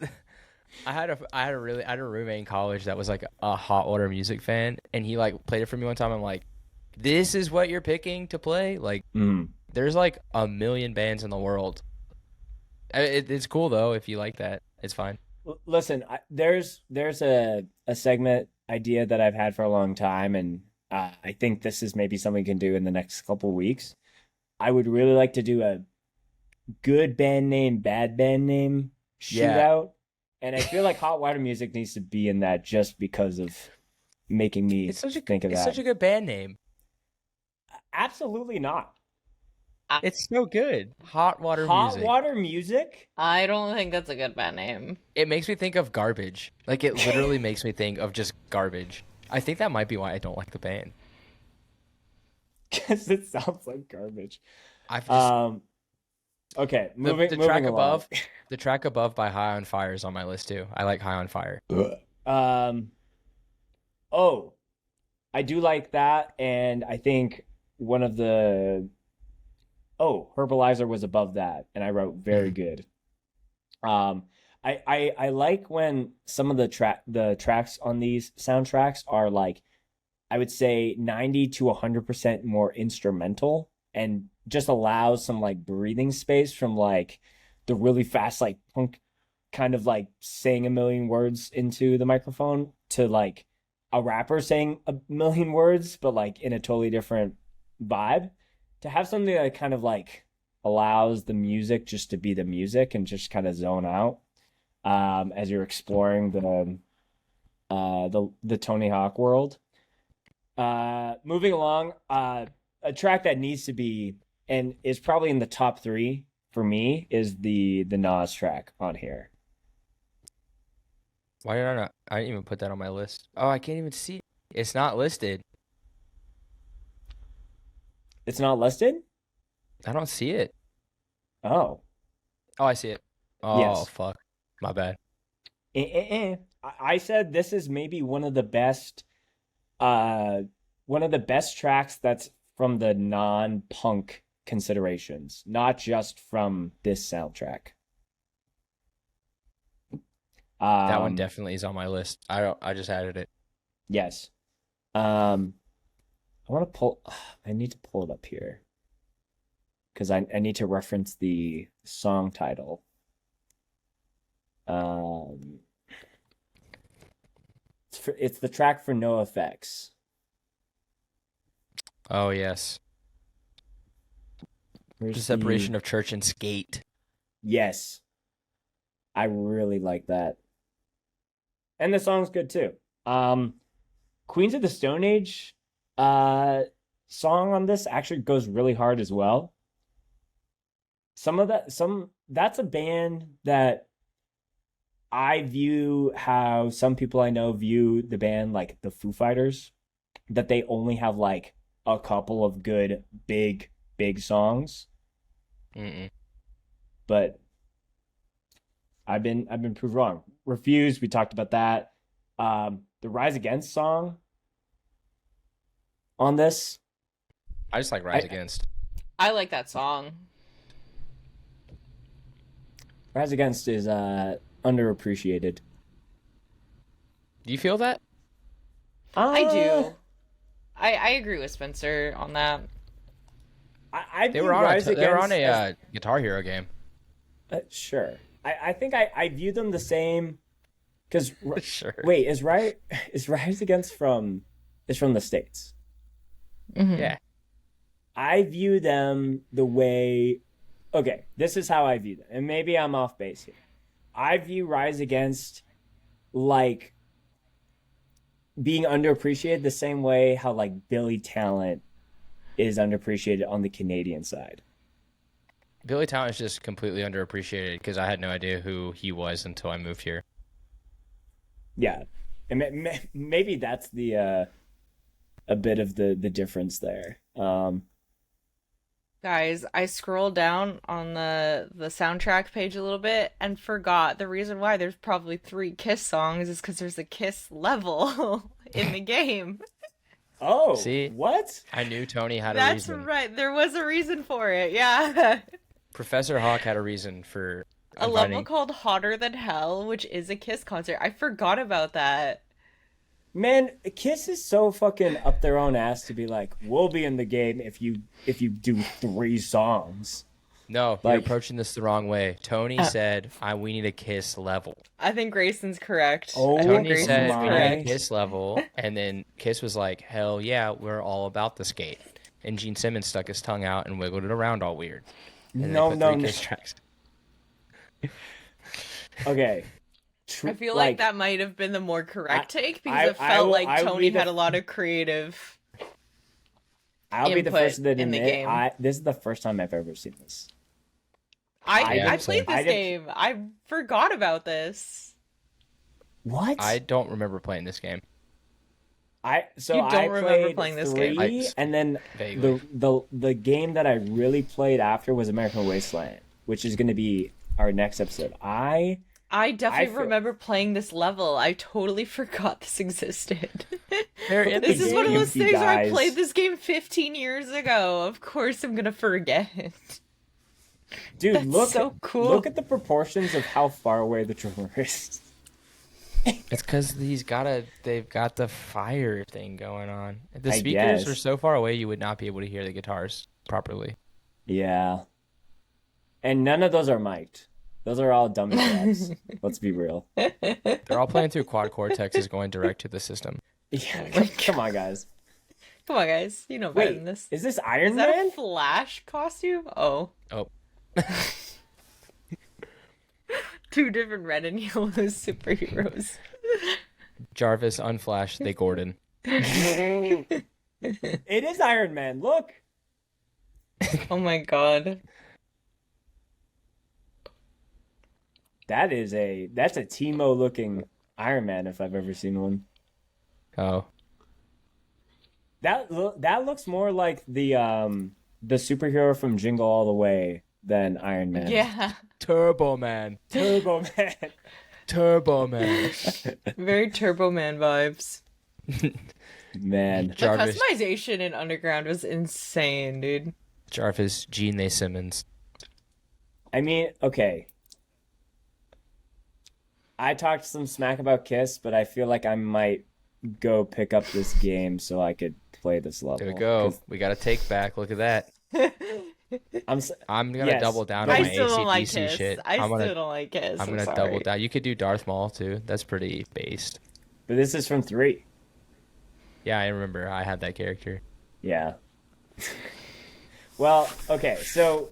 I had a roommate in college that was like a hot water music fan, and he like played it for me one time. I'm like, this is what you're picking to play? Like, Mm. there's like a million bands in the world. It's cool though if you like that. It's fine. Listen, there's a segment idea that I've had for a long time, and I think this is maybe something we can do in the next couple of weeks. I would really like to do a good band name, bad band name Yeah, shootout, and I feel like Hot Water Music needs to be in that just because of making me think of it's that. such a good band name. Absolutely not. It's so good. Hot water Hot music. Water Music? I don't think that's a good band name. It makes me think of garbage. Like it literally makes me think of just garbage. I think that might be why I don't like the band. Because it sounds like garbage. I've just Um, okay, the moving track along. above, the track above by High on Fire is on my list too. I like High on Fire. Um, oh, I do like that, and I think one of the Herbalizer was above that, and I wrote very Mhm. good. Um, I like when some of the tracks on these soundtracks are like, I would say 90 to 100% more instrumental, and just allows some like breathing space from like the really fast like punk kind of like saying a million words into the microphone to like a rapper saying a million words, but like in a totally different vibe. To have something that kind of like allows the music just to be the music and just kind of zone out, as you're exploring the Tony Hawk world. Moving along, a track that needs to be and is probably in the top three for me is the Nas track on here. Why did I not? I didn't even put that on my list. Oh, I can't even see it. It's not listed. It's not listed? I don't see it. Oh, Oh, I see it. Oh, yes. fuck. My bad. I said this is maybe uh, one of the best tracks that's from the non-punk considerations, not just from this soundtrack. That one Um, definitely is on my list. I just added it. yes. Um, I want to pull. I need to pull it up here because I need to reference the song title. Um, it's it's the track for No Effects. Oh yes. Where's The separation of church and skate. Yes. I really like that. And the song's good too. Queens of the Stone Age song on this actually goes really hard as well. That's a band that I view how some people I know view the band, like the Foo Fighters, that they only have like a couple of good big songs. But I've been proved wrong. Refused, we talked about that. The Rise Against song on this, I just like Rise Against. I like that song. Rise Against is underappreciated. Do you feel that? I do. I agree with Spencer on that. They were on a Guitar Hero game. Sure. I think I view them the same. Because Sure. Wait, is Rise Against from the States? Mm-hmm. Yeah. I view them the way. Okay, this is how I view them, and maybe I'm off base here. I view Rise Against like being underappreciated the same way how like Billy Talent is underappreciated on the Canadian side. Billy Talent is just completely underappreciated because I had no idea who he was until I moved here. Yeah, and maybe that's the a bit of the difference there. Guys, I scrolled down on the soundtrack page a little bit and forgot the reason why there's probably 3 Kiss songs is because there's a Kiss level in the game. Oh, see, what? I knew Tony had a That's reason. right. There was a reason for it. Yeah. Professor Hawk had a reason for A level called Hotter Than Hell, which is a Kiss concert. I forgot about that. Man, Kiss is so fucking up their own ass to be like, we'll be in the game if you do 3 songs. No, you're approaching this the wrong way. Tony said, we need a Kiss level. I think Grayson's correct. Oh, Tony said we need a Kiss level, and then Kiss was like, hell yeah, we're all about the skate. And Gene Simmons stuck his tongue out and wiggled it around all weird. And no. Kiss tracks. Okay. I feel like that might have been the more correct take because it felt like Tony had a lot of creative I'll be the first to admit this is the first time I've ever seen this. I played this game. I forgot about this. What? I don't remember playing this game. I remember playing this 3, game. And then the game that I really played after was American Wasteland, which is going to be our next episode. I definitely remember playing this level. I totally forgot this existed. This is one of those things where I played this game 15 years ago. Of course I'm gonna forget. Dude, That's so cool. Look at the proportions of how far away the drummer is. It's because they've got the fire thing going on. The speakers are so far away you would not be able to hear the guitars properly. Yeah. And none of those are mic'd. Those are all dummy tracks. Let's be real. They're all playing through quad cortexes going direct to the system. Yeah, come on, guys. Come on, guys. You know better than this. Is this Iron Man? Man? Is that a Flash costume? Oh. 2 different red and yellow superheroes. Jarvis, Unflash, they Gordon. It is Iron Man. Look. Oh my god. That's a Timo looking Iron Man if I've ever seen one. Oh. That looks more like the superhero from Jingle All the Way than Iron Man. Yeah. Turbo Man. Turbo Man. Very Turbo Man vibes. Man. Jarvis. The customization in Underground was insane, dude. Jarvis, Gene Simmons. I mean, okay. I talked some smack about Kiss, but I feel like I might go pick up this game so I could play this level. There we go. We got a take back. Look at that. I'm gonna double down on my AC/DC shit. I still don't like Kiss. I'm gonna double down. You could do Darth Maul too. That's pretty based. but this is from 3. Yeah, I remember I had that character. Yeah. Well, okay. So,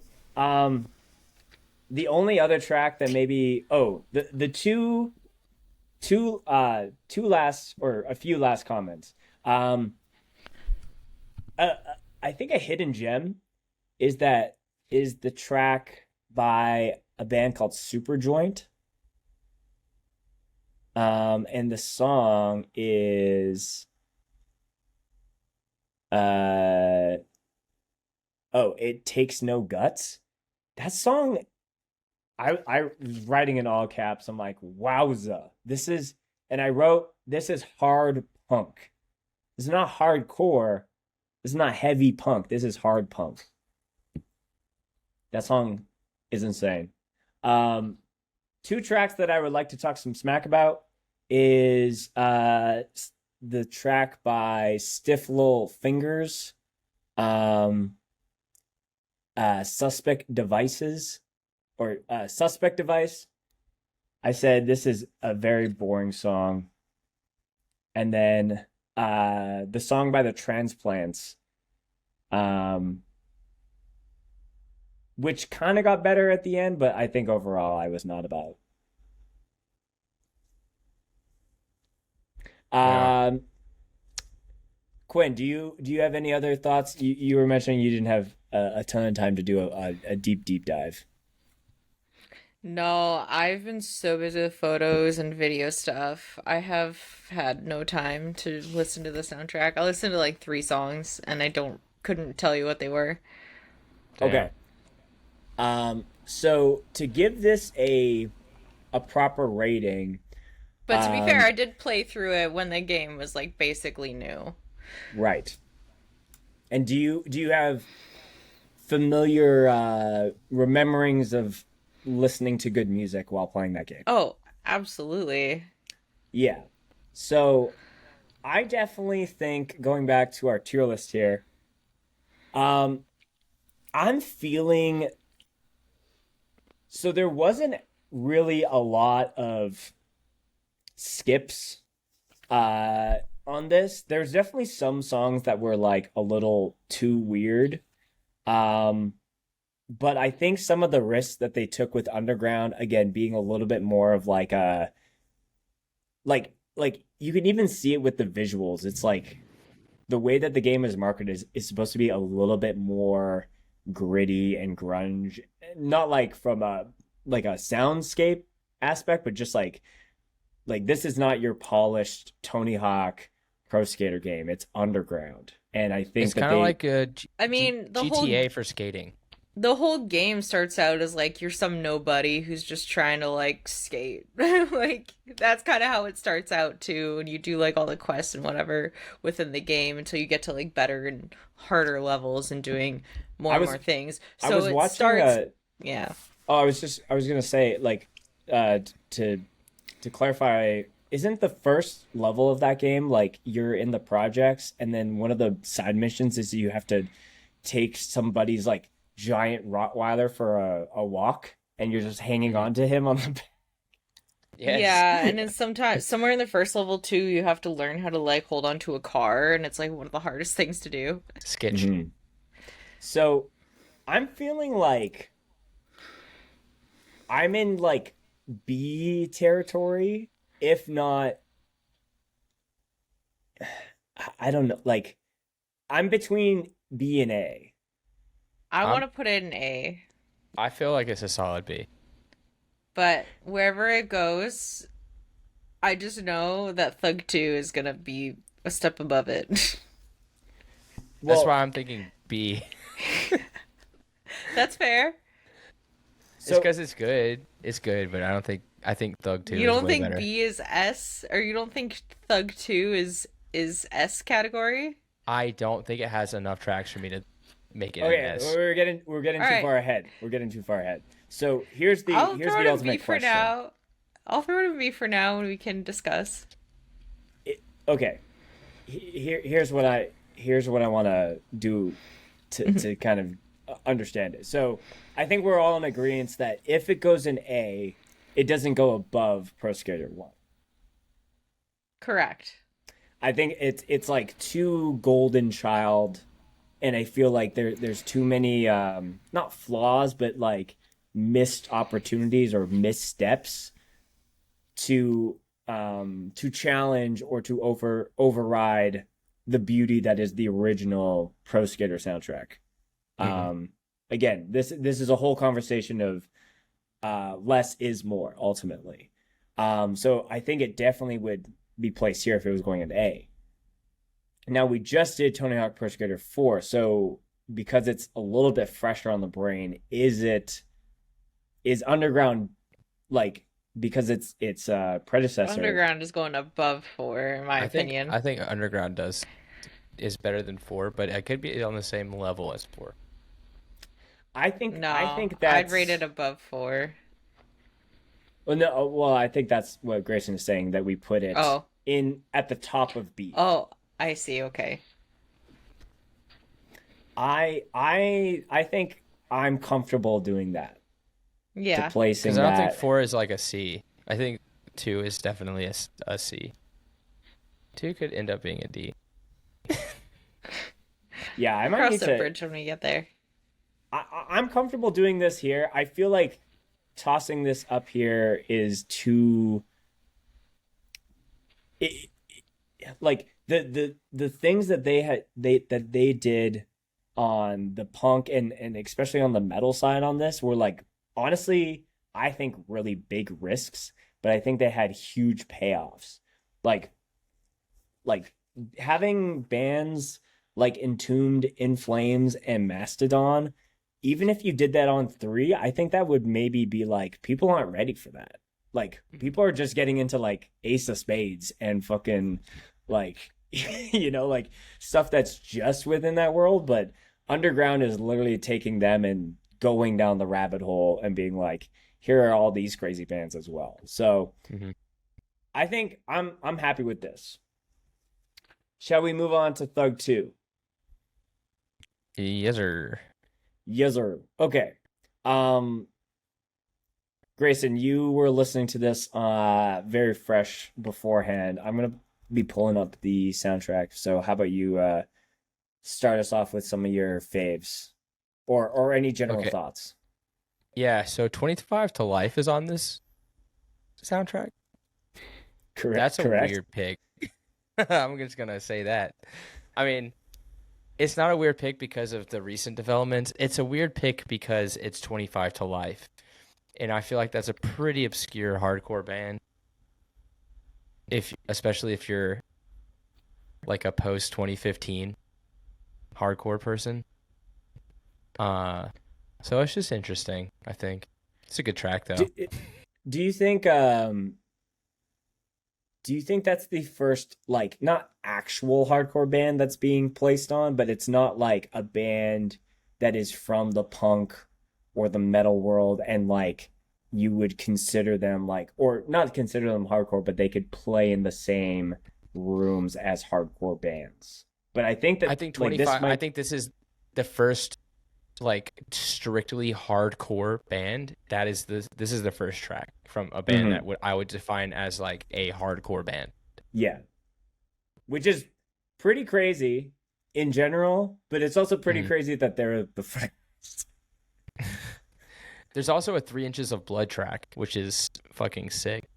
the only other track that maybe the two last or a few last comments. Um, uh, I think a hidden gem is that is the track by a band called Superjoint. And the song is uh It Takes No Guts. That song, I was writing in all caps. I'm like, wowza. And I wrote, this is hard punk. This is not hardcore. This is not heavy punk. This is hard punk. That song is insane. Um, Two tracks that I would like to talk some smack about is the track by Stiff Little Fingers, um, Suspect Devices, or Suspect Device. I said this is a very boring song. And then the song by the Transplants, um, which kind of got better at the end, but I think overall I was not about. Yeah. Um, Quinn, do you have any other thoughts? You were mentioning you didn't have a ton of time to do a deep dive. No, I've been so busy with photos and video stuff. I have had no time to listen to the soundtrack. I listened to like 3 songs and I don't couldn't tell you what they were. Damn. Okay. So to give this a proper rating, But to be fair, um, I did play through it when the game was like basically new. right. And do you have familiar rememberings of listening to good music while playing that game? Oh, absolutely. Yeah. So I definitely think going back to our tier list here, um, I'm feeling so there wasn't really a lot of skips on this. There's definitely some songs that were like a little too weird. Um, but I think some of the risks that they took with Underground, again, being a little bit more of like a like you can even see it with the visuals. It's like the way that the game is marketed is supposed to be a little bit more gritty and grunge, not like from a like a soundscape aspect, but just like this is not your polished Tony Hawk Pro Skater game. It's Underground, and I think It's that kind of they like a I mean, GTA for skating. the whole game starts out as like you're some nobody who's just trying to like skate. Like that's kind of how it starts out too, and you do like all the quests and whatever within the game until you get to like better and harder levels and doing more I and was more things. I So was it watching starts, yeah. oh I was gonna say like to clarify, isn't the first level of that game like you're in the projects and then one of the side missions is you have to take somebody's like giant Rottweiler for a walk and you're just hanging Mhm. on to him on the Yes. Yeah, and then sometimes somewhere in the first level too, you have to learn how to like hold on to a car, and it's like one of the hardest things to do. Sketch. Mhm. So I'm feeling like I'm in like B territory, if not, I don't know, like I'm between B and A. I want I'm to put it in A, I feel like it's a solid B. but wherever it goes, I just know that Thug 2 is gonna be a step above it. That's Well, why I'm thinking B. That's fair. It's so because it's good. It's good, but I think Thug 2 You is don't way think better. B is S, or you don't think Thug 2 is S category? I don't think it has enough tracks for me to make it an okay, S. we're getting All too right, far ahead. We're getting too far ahead. So I'll here's throw the it in B ultimate for question. now. I'll throw it in B for now, and we can discuss. Okay, here's what I want to do to kind of understand it. So I think we're all in agreement that if it goes in A, it doesn't go above Pro Skater 1. Correct. I think it's like too golden child, and I feel like there's too many not flaws, but like missed opportunities or missteps to to challenge or to override the beauty that is the original Pro Skater soundtrack. Hmm. Again, this is a whole conversation of less is more ultimately. So I think it definitely would be placed here if it was going into A. Now we just did Tony Hawk Pro Skater 4, so because it's a little bit fresher on the brain, is Underground like because it's predecessor? Underground is going above 4, in my opinion. I think Underground is better than 4, but it could be on the same level as 4. I No, think I'd rate it that's above 4. well no well I think that's what Grayson is saying, that we put it Oh, in at the top of B. oh, I see. Okay. I think I'm comfortable doing that, to Yeah. Because placing I don't think that. 4 is like a C. I think 2 is definitely a C. 2 could end up being a D. Yeah, I We'll might cross need that to. bridge when we get there. I'm comfortable doing this here. I feel like tossing this up here is too it, like the things that they did on the punk and especially on the metal side on this were like, honestly, I think really big risks, but I think they had huge payoffs. Like like having bands like Entombed, In Flames, and Mastodon, even if you did that on 3, I think that would maybe be like, people aren't ready for that. Like people are just getting into like Ace of Spades and fucking like like stuff that's just within that world, but Underground is literally taking them and going down the rabbit hole and being like, here are all these crazy bands as well. So Hmm. I think I'm happy with this. Shall we move on to Thug 2? Yes, sir. Yes, sir. Okay. Um, Grayson, you were listening to this very fresh beforehand. I'm gonna be pulling up the soundtrack. So how about you start us off with some of your faves or any general Okay. thoughts? Yeah, so 25 to Life is on this soundtrack. Correct, That's a correct. weird pick. I'm just gonna say that. I mean, it's not a weird pick because of the recent developments. It's a weird pick because it's 25 to Life. And I feel like that's a pretty obscure hardcore band. If especially if you're like a post 2015 hardcore person. Uh so it's just interesting, I think. It's a good track Do, though. do you think that's the first, like, not actual hardcore band that's being placed on, but it's not like a band that is from the punk or the metal world, and like you would consider them like, or not consider them hardcore, but they could play in the same rooms as hardcore bands. But I think I that think like this 25 I might think this is the first like strictly hardcore band. This is the first track from a band that mhm, would I would define as like a hardcore band. yeah, which is pretty crazy in general, but it's also pretty Mhm. crazy that they're the first. There's also a 3 inches of blood track, which is fucking sick.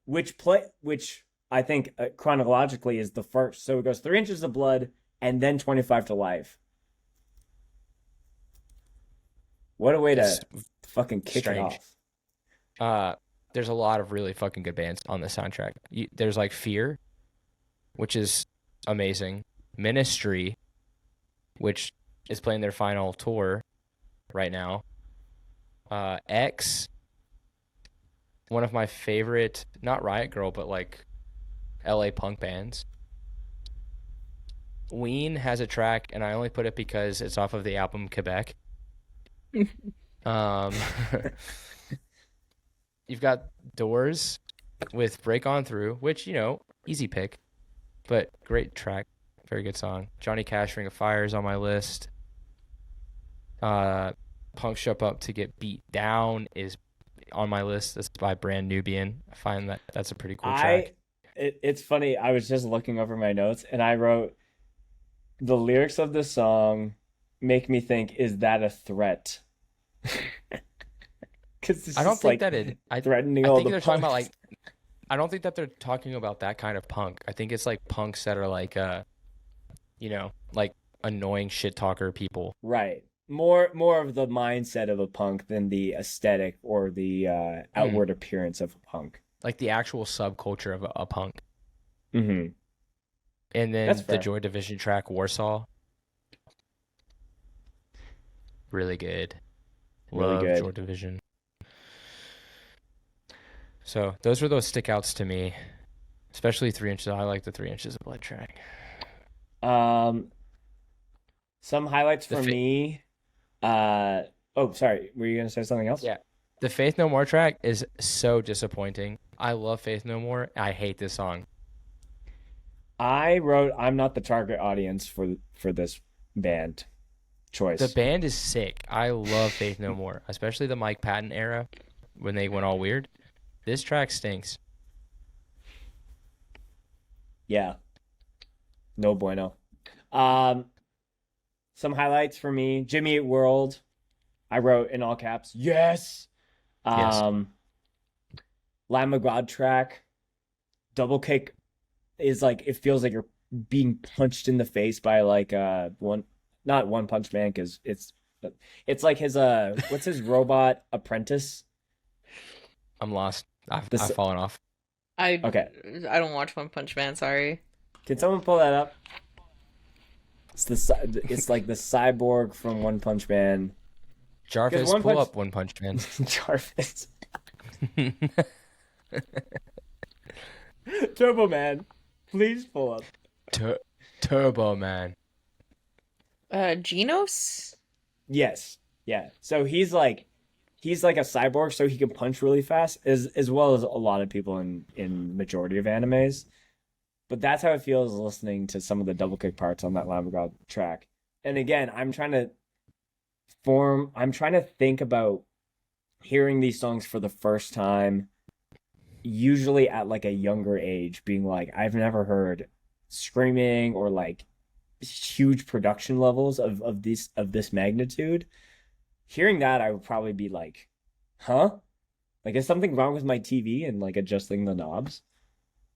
Which I think chronologically is the first. So it goes 3 inches of blood and then 25 to life. What a way It's to fucking kick it strange. off. Uh, there's a lot of really fucking good bands on the soundtrack. There's like Fear, which is amazing. Ministry, which is playing their final tour right now. X, one of my favorite, not Riot Girl, but like LA punk bands. Ween has a track, and I only put it because it's off of the album Quebec. Um, you've got Doors with Break On Through, which, easy pick, but great track. Very good song. Johnny Cash, Ring of Fire is on my list. Uh, Punk Shop Up to Get Beat Down is on my list. That's by Brand Nubian. I find that that's a pretty cool I track. it's funny. I was just looking over my notes and I wrote the lyrics of the song make me think, is that a threat? Because it's I don't just think like that it. threatening I all think the they're talking about punks. like. I don't think that they're talking about that kind of punk. I think it's like punks that are like like annoying shit talker people. Right. More of the mindset of a punk than the aesthetic or the Mm. outward appearance of a punk. Like the actual subculture of a punk. Mm-hmm. And That's then the fair. Joy Division track Warsaw, really good. Really Love good. Joy Division. So those were those stickouts to me, especially 3 inches. I like the 3 inches of blood track. Um, some highlights The for fa- me. Oh, sorry. Were you gonna say something else? yeah, the Faith No More track is so disappointing. I love Faith No More. I hate this song. I wrote I'm not the target audience for this band The choice. band is sick. I love Faith No More, especially the Mike Patton era when they went all weird. This track stinks. Yeah, no bueno. Um, some highlights for me. Jimmy Eat World. I wrote in all caps, yes. Yes. Um, Lamb of God track. Double kick is like it feels like you're being punched in the face by like one not One Punch Man because it's like his what's his robot apprentice? I'm lost. This I've fallen off. I okay. I don't watch One Punch Man. Sorry. Can someone pull that up? It's like the cyborg from One Punch Man. Jarvis, One pull Punch up One Punch Man. Jarvis. Turbo Man. Please pull up. Turbo Man. Genos? Yes. Yeah. So he's like a cyborg so he can punch really fast as well as a lot of people in majority of animes. But that's how it feels listening to some of the double kick parts on that Lamb of God track. And again, I'm trying to think about hearing these songs for the first time, usually at like a younger age, being like, I've never heard screaming or like huge production levels of this magnitude. Hearing that, I would probably be like, huh? Like, is something wrong with my TV and like adjusting the knobs?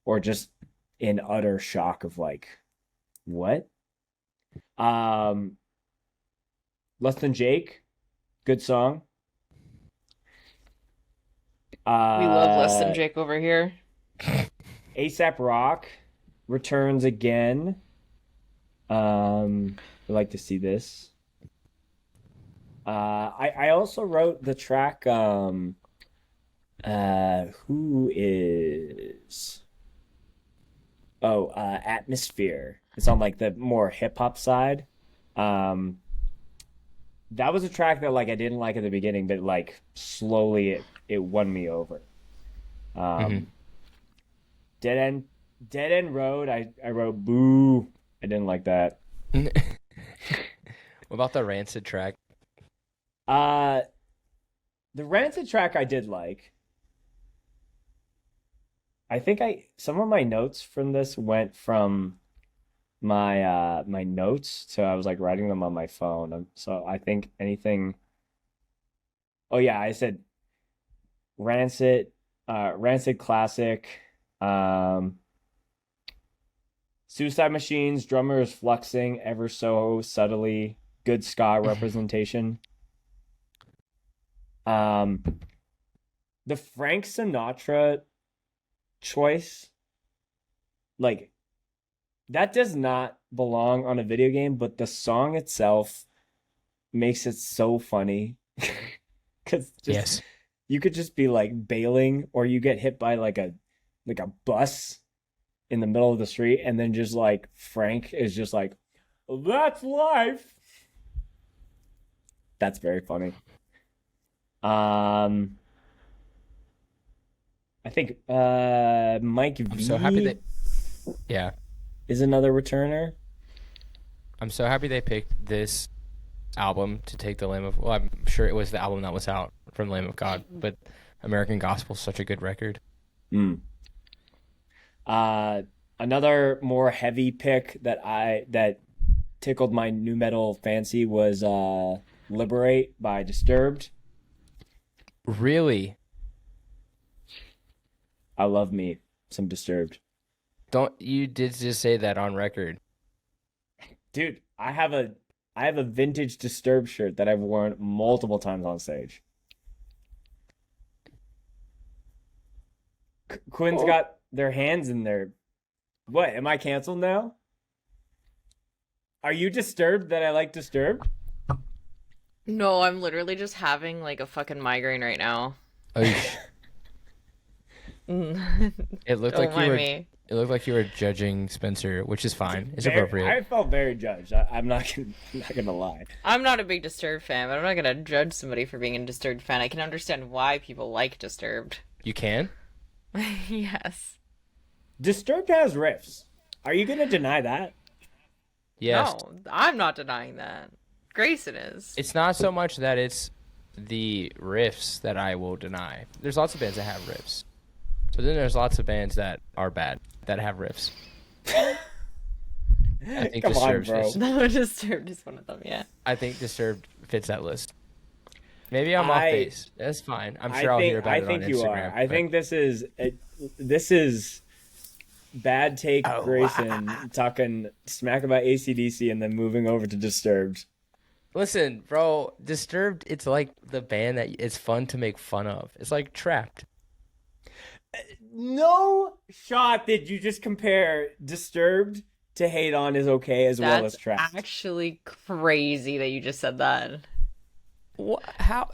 Or just in utter shock of like, what? Um, Less Than Jake, good song. We love Less Than Uh, Jake over here. ASAP Rock returns again. I'd like to see this. I also wrote the track. Who is? Oh, Atmosphere. It's on like the more hip hop side. Um, that was a track that like I didn't like at the beginning, but like slowly it won me over. Hmm. Um, Dead End Dead End Road. I wrote boo. I didn't like that. What about the Rancid track? Uh, the Rancid track I did like. I think I some of my notes from this went from my notes, so I was like writing them on my phone. So I think anything. Oh yeah, I said Rancid, Rancid classic. Um, Suicide Machines drummer is fluxing ever so subtly. Good ska representation. Um, the Frank Sinatra choice, like that does not belong on a video game, but the song itself makes it so funny. Because just Yes. you could just be like bailing, or you get hit by like a bus in the middle of the street, and then just like Frank is just like, "That's life." That's very funny. Um, I think Mike I'm so happy V yeah. is another returner. I'm so happy they picked this album to take the Lamb of. Well, I'm sure it was the album that was out from Lamb of God, but American Gospel is such a good record. Mm. Another more heavy pick that tickled my new metal fancy was Liberate by Disturbed. Really? I love me some Disturbed. Don't you did just say that on record? Dude, I have a vintage Disturbed shirt that I've worn multiple times on stage. Quinn's got their hands in their. What? Am I canceled now? Are you disturbed that I like Disturbed? No, I'm literally just having like a fucking migraine right now. Oosh. It looked Don't like you mind were. me. It looked like you were judging Spencer, which is fine. It's Very- appropriate. I felt very judged. I'm not gonna lie. I'm not a big Disturbed fan, but I'm not gonna judge somebody for being a Disturbed fan. I can understand why people like Disturbed. You can? Yes. Disturbed has riffs. Are you gonna deny that? Yes. No, I'm not denying that. Grayson is. It's not so much that it's the riffs that I will deny. There's lots of bands that have riffs. But then there's lots of bands that are bad that have riffs. I think Come on, Disturbed bro. fits. No, Disturbed is one of them, yeah. I think Disturbed fits that list. Maybe I'm off base. That's fine. I'm sure I'll hear about it on you Instagram. are. I think this is bad take Grayson talking smack about AC/DC and then moving over to Disturbed. Listen, bro, Disturbed, it's like the band that it's fun to make fun of. It's like Trapped. No shot did you just compare Disturbed to Hate On Is Okay as well as That's Trapped. actually crazy that you just said that. What? How?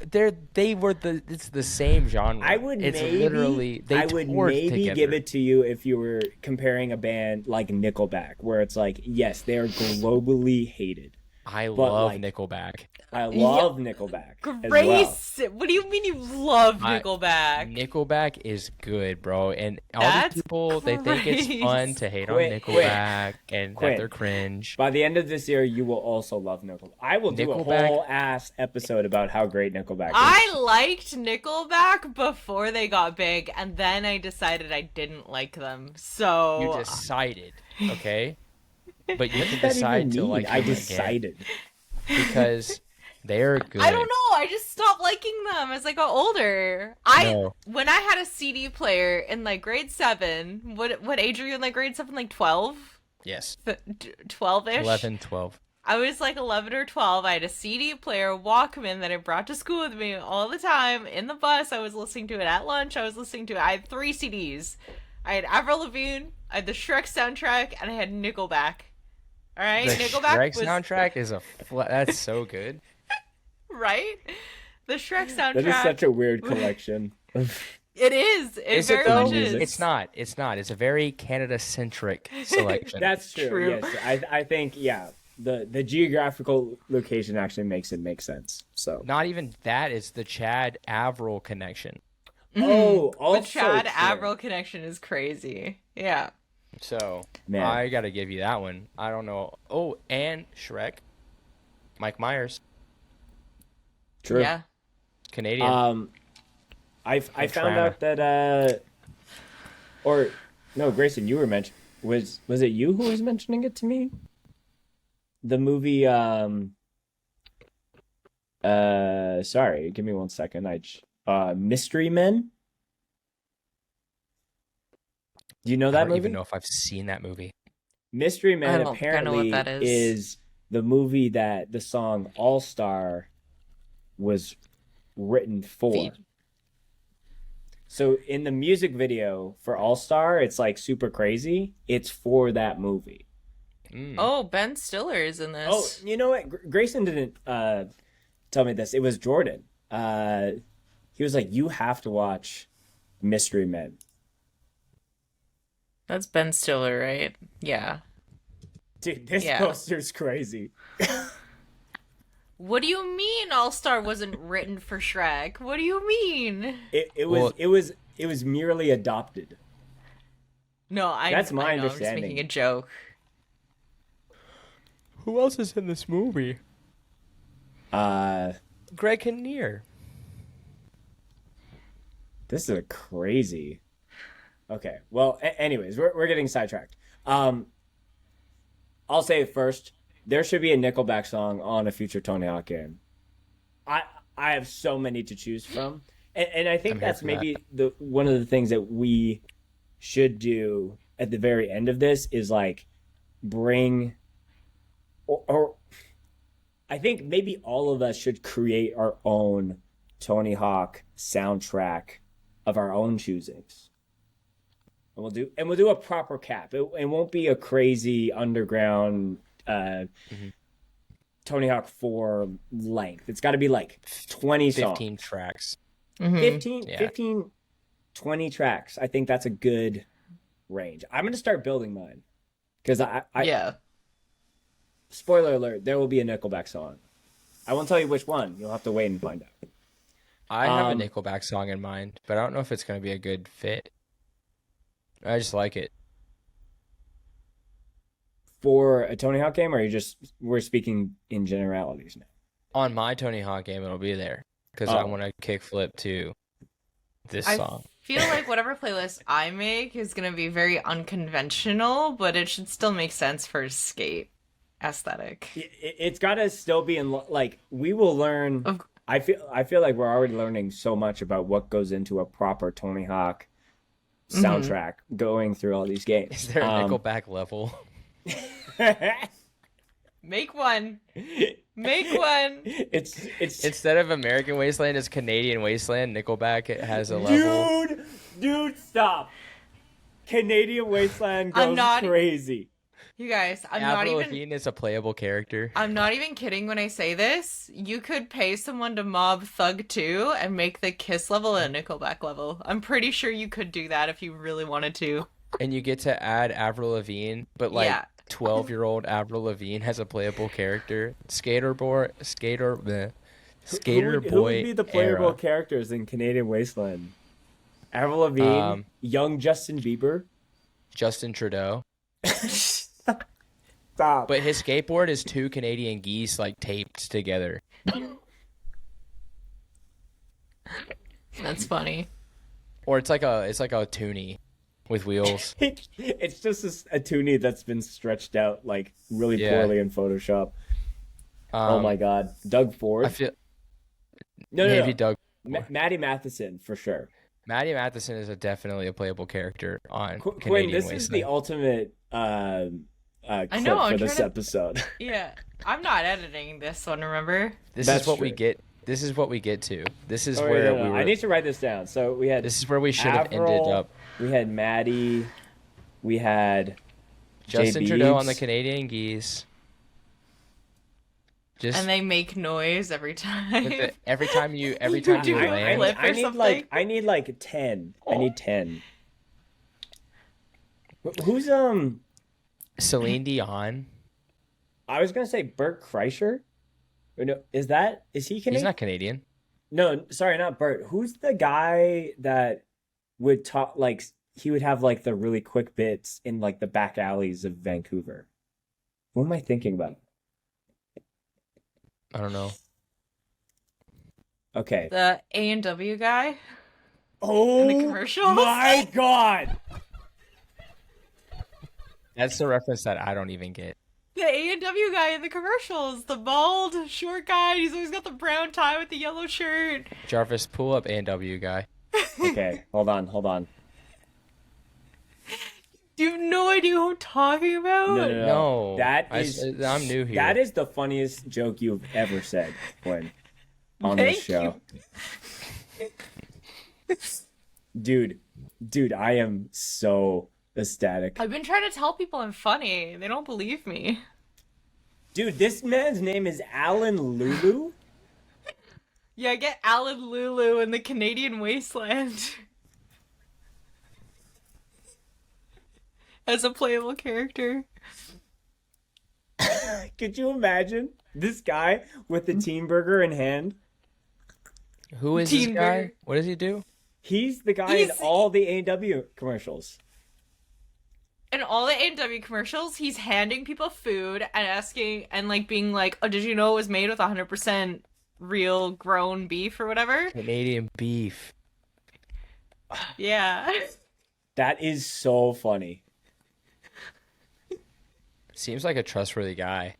They were the. It's the same genre. I would It's maybe, literally. They I would toured maybe together. give it to you if you were comparing a band like Nickelback, where it's like, yes, they are globally hated. I but, love like, Nickelback. I love Nickelback as well. Grace, what do you mean you love I- Nickelback? Nickelback is good, bro. And all That's these people, they think it's fun to hate on Quit, Nickelback and quit. that they're cringe. By the end of this year, you will also love Nickelback. I will do a Nickelback- whole ass episode about how great Nickelback is. I liked Nickelback before they got big, and then I decided I didn't like them. So You decided, okay? But you can What does that decide even to mean? like I them again decided. because they're good. I don't know. I just stopped liking them as I got older. No. When I had a CD player in like grade 7, what age were you in like grade 7? Like 12? Yes. 12-ish? 11, 12. I was like 11 or 12. I had a CD player, Walkman, that I brought to school with me all the time. In the bus, I was listening to it. At lunch, I was listening to it. I had 3 CDs. I had Avril Lavigne, I had the Shrek soundtrack, and I had Nickelback. All right, The Nickelback Shrek was soundtrack is that's so good. right. The Shrek soundtrack. That is such a weird collection. It is. It Is very it though? much is. It's not. It's not. It's a very Canada-centric selection. That's true. True. Yes, I think the geographical location actually makes it make sense. So Not even that. It's the Chad Avril connection. oh, also The Chad true. Avril connection is crazy. Yeah. So Man. I gotta give you that one. I don't know. Oh, and Shrek, Mike Myers, True. Yeah. Canadian. I found Trana. out that or no, Grayson, you were mentioning was it you who was mentioning it to me? The movie sorry, give me 1 second. Mystery Men. Do you know I that don't movie? even know if I've seen that movie. Mystery I Man don't think I know what apparently that is. is the movie that the song All Star was written for. Feed. So in the music video for All Star, it's like super crazy. It's for that movie. Mm. Oh, Ben Stiller is in this. Oh, you know what? Grayson didn't tell me this. It was Jordan. He was like, "You have to watch Mystery Men." That's Ben Stiller, right? Yeah. Dude, this Yeah. poster's crazy. What do you mean All Star wasn't written for Shrek? What do you mean? It Well- was merely adopted. No, That's my I know, I'm understanding. just making a joke. Who else is in this movie? Uh, Greg Kinnear. this is a crazy. Okay. Well, anyways, we're getting sidetracked. I'll say it first. There should be a Nickelback song on a future Tony Hawk game. I I have so many to choose from, and I think that's maybe the one of the things that we should do at the very end of this is like bring or I think maybe all of us should create our own Tony Hawk soundtrack of our own choosings. And we'll do a proper cap. It won't be a crazy underground Tony Hawk 4 length. It's got to be like 20 songs. 15 tracks. 15, 20 tracks. I think that's a good range. I'm going to start building mine. Because yeah. Spoiler alert, there will be a Nickelback song. I won't tell you which one. You'll have to wait and find out. I have a Nickelback song in mind, but I don't know if it's going to be a good fit. I just like it. For a Tony Hawk game, or we're speaking in generalities now? On my Tony Hawk game, it'll be there. Because I want to kickflip to this song. I feel like whatever playlist I make is going to be very unconventional, but it should still make sense for skate aesthetic. It's got to still be in, like, we will learn. I feel like we're already learning so much about what goes into a proper Tony Hawk soundtrack going through all these games. Is there a Nickelback level? Make one. Make one. It's instead of American Wasteland, it's Canadian Wasteland. Nickelback has a level. Dude, stop. Canadian Wasteland goes crazy. You guys, Avril Lavigne is a playable character. I'm not even kidding when I say this. You could pay someone to mob Thug 2 and make the Kiss level a Nickelback level. I'm pretty sure you could do that if you really wanted to. And you get to add Avril Lavigne, but like 12-year-old Avril Lavigne has a playable character. Skater boy. Who would be the playable characters in Canadian Wasteland? Avril Lavigne, young Justin Bieber, Justin Trudeau. Stop. But his skateboard is two Canadian geese like taped together. That's funny. Or it's like a toonie with wheels. It's just a toonie that's been stretched out like really poorly in Photoshop. Oh my god, Doug Ford. I feel no. Doug. Maddie Matheson for sure. Maddie Matheson is definitely a playable character on Quinn, Canadian this Wasteland. is the ultimate clip for this episode. Yeah, I'm not editing this one. Remember, this is what we get. This is what we get to. This is where we were. I need to write this down. So we had. This is where we should have ended up. We had Maddie. We had Justin Trudeau on the Canadian geese. And they make noise every time. Every time you land. I need like 10. I need 10. Who's Celine Dion? I was gonna say Bert Kreischer. No, is he Canadian? He's not Canadian. No, sorry, not Bert. Who's the guy that would talk like he would have like the really quick bits in like the back alleys of Vancouver? What am I thinking about? I don't know. Okay. The A&W guy. Oh, in the commercials? My God. That's the reference that I don't even get. The A&W guy in the commercials. The bald, short guy. He's always got the brown tie with the yellow shirt. Jarvis, pull up A&W guy. Okay, hold on. Do you have no idea who I'm talking about? No. I'm new here. That is the funniest joke you've ever said, Quinn, on this show. Dude, I am so ecstatic. I've been trying to tell people I'm funny. They don't believe me. Dude, this man's name is Alan Lulu? Yeah, get Alan Lulu in the Canadian Wasteland. As a playable character. Could you imagine this guy with the Teen Burger in hand? Who is this guy? What does he do? He's the guy in all the A&W commercials. In all the A&W commercials, he's handing people food and asking and like being like, "Oh, did you know it was made with 100% real grown beef or whatever?" Canadian beef. Yeah. That is so funny. Seems like a trustworthy guy.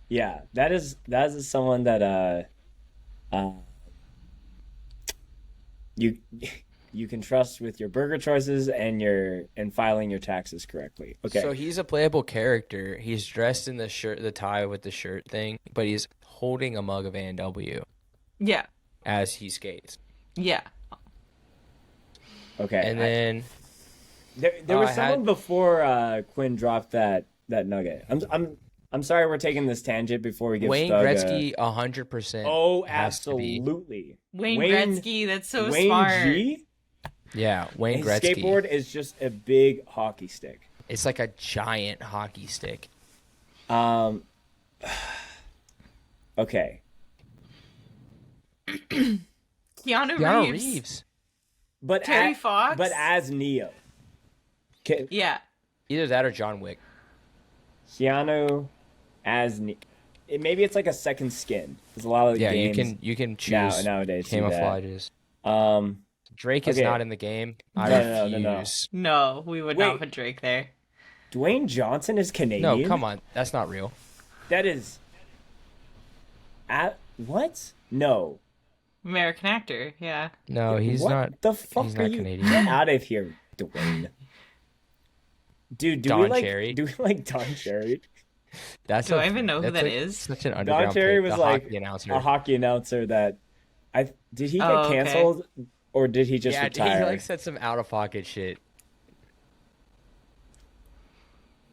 Yeah, that is someone that you you can trust with your burger choices and filing your taxes correctly. Okay. So he's a playable character. He's dressed in the tie with the shirt thing, but he's holding a mug of A&W Yeah. as he skates. Yeah. Okay. And then there was someone before Quinn dropped that nugget. I'm sorry we're taking this tangent before we give Wayne Stug Gretzky 100%. Oh, has to be. absolutely. Wayne Gretzky, that's so Wayne smart. G? Yeah, Wayne His Gretzky. skateboard is just a big hockey stick. It's like a giant hockey stick. Okay. Keanu Reeves. But Terry Fox? But as Neo. Yeah. Either that or John Wick. Keanu as maybe it's like a second skin. There's a lot of games. you can choose nowadays camouflages. Drake is Okay. not in the game. I No. refuse. No, we would not put Drake there. Dwayne Johnson is Canadian. No, come on. That's not real. That is what? No. American actor, yeah. No, he's what not. The fuck he's are not you? Canadian. Get out of here, Dwayne. Dude, do we like Don Cherry? Do I even know who that is? Such an underground Don Cherry pick, was the like hockey announcer. a hockey announcer that did he get canceled or did he just retire? He like said some out of pocket shit.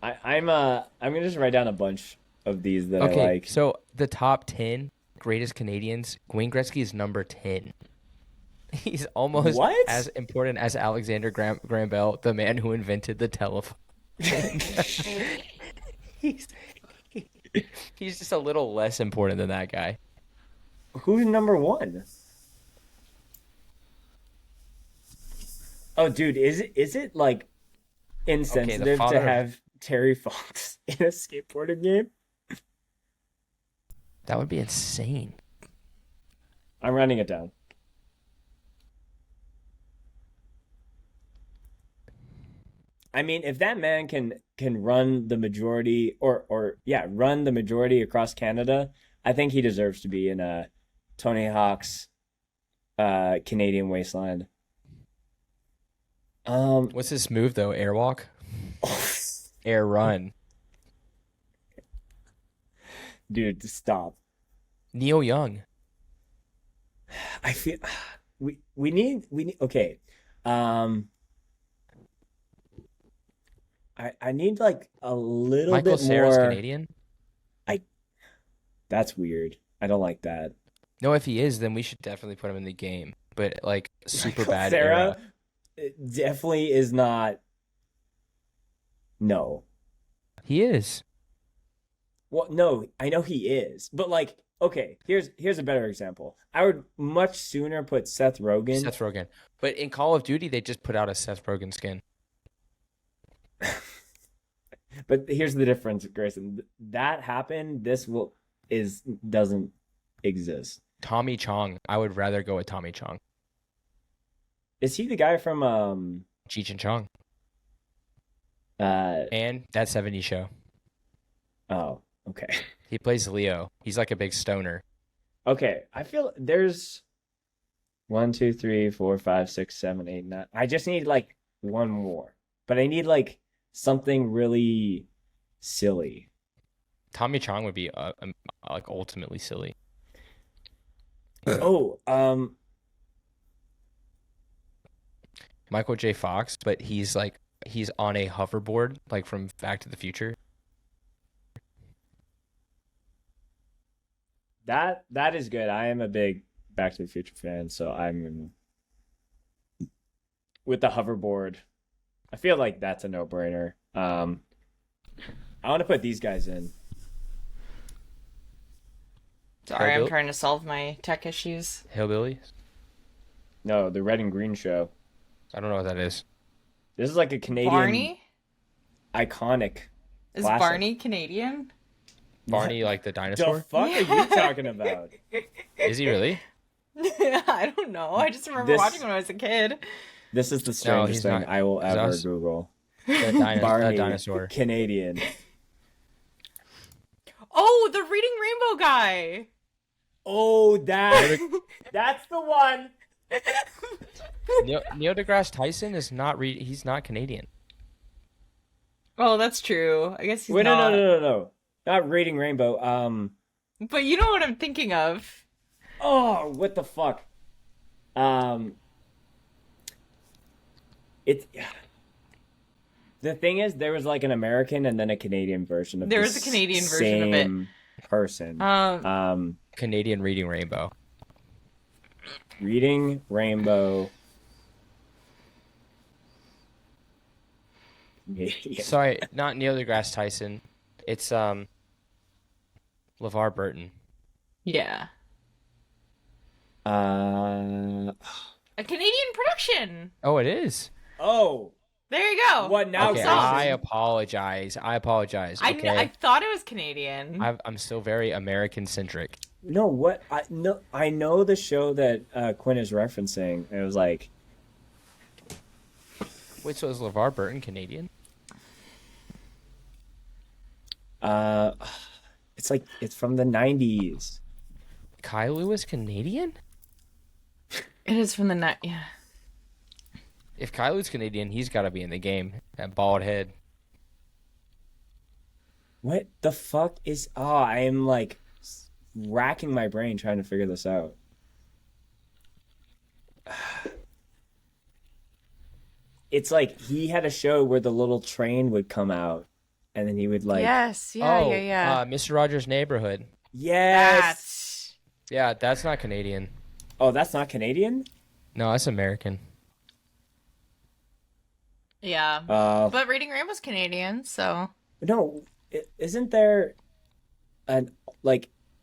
I'm gonna just write down a bunch of these that I like. So the top 10 greatest Canadians, Wayne Gretzky is number 10. He's almost as important as Alexander Graham Bell, the man who invented the telephone. He's just a little less important than that guy. Who's number one? Oh, dude, is it like insensitive to have Terry Fox in a skateboarding game? That would be insane. I'm writing it down. I mean, if that man can run the majority run the majority across Canada, I think he deserves to be in Tony Hawk's Canadian Wasteland. What's this move though? Airwalk? Air run. Dude, stop. Neil Young. I feel we need okay. I need like a little Michael bit Cera's more. Canadian? That's weird. I don't like that. No, if he is, then we should definitely put him in the game. But like super Michael bad Cera era. definitely is not. No. He is. Well, no, I know he is, but like, okay, here's a better example. I would much sooner put Seth Rogen. But in Call of Duty, they just put out a Seth Rogen skin. But here's the difference, Grayson. That happened. Doesn't exist. Tommy Chong. I would rather go with Tommy Chong. Is he the guy from Cheech and Chong. Uh And That 70s Show. Oh, okay. He plays Leo. He's like a big stoner. Okay. I feel there's 1, 2, 3, 4, 5, 6, 7, 8, 9. I just need like one more. But I need like something really silly. Tommy Chong would be like ultimately silly. Oh, Michael J. Fox, but he's on a hoverboard, like from Back to the Future. that is good. I am a big Back to the Future fan, so I'm with the hoverboard. I feel like that's a no-brainer. I want to put these guys in. Sorry, I'm trying to solve my tech issues. Hillbilly? No, the Red and Green Show. I don't know what that is. This is like a Canadian Barney? iconic. Is classic. Barney Canadian? Barney, like the The dinosaur? fuck are you talking about? Is he really? I don't know. I just remember This- watching when I was a kid. This is the No, strangest he's thing not. I will He's ever us. Google. A Barney, dinosaur. Canadian. Oh, the Reading Rainbow guy. Oh, that's the one. Neil deGrasse Tyson is not. He's not Canadian. Oh, that's true. I guess he's Wait, not. no. Not Reading Rainbow. But you know what I'm thinking of. Oh, what the fuck? It's the thing is, there was like an American and then a Canadian version of There the was a Canadian version of it. same person. Canadian Reading Rainbow. Reading Rainbow. Canadian. Sorry, not Neil deGrasse Tyson. It's LeVar Burton. Yeah. Uh A Canadian production. Oh, it is. oh. There you go. What now? Okay, Awesome. I apologize. Okay. I thought it was Canadian. I'm still very American centric. No, what I know the show that Quinn is referencing. It was like Wait, so is LeVar Burton Canadian? it's like it's from the 90s. Kyle was Canadian? It is from the night. Yeah. If Kylo's Canadian, he's got to be in the game. That bald head. What the fuck is I am like racking my brain trying to figure this out. It's like he had a show where the little train would come out and then he would like Yes. Yeah. Mr. Rogers' Neighborhood. Yes. Yeah, that's not Canadian. Oh, that's not Canadian? No, that's American. Yeah. But Reading Rainbow's Canadian, so. No, isn't there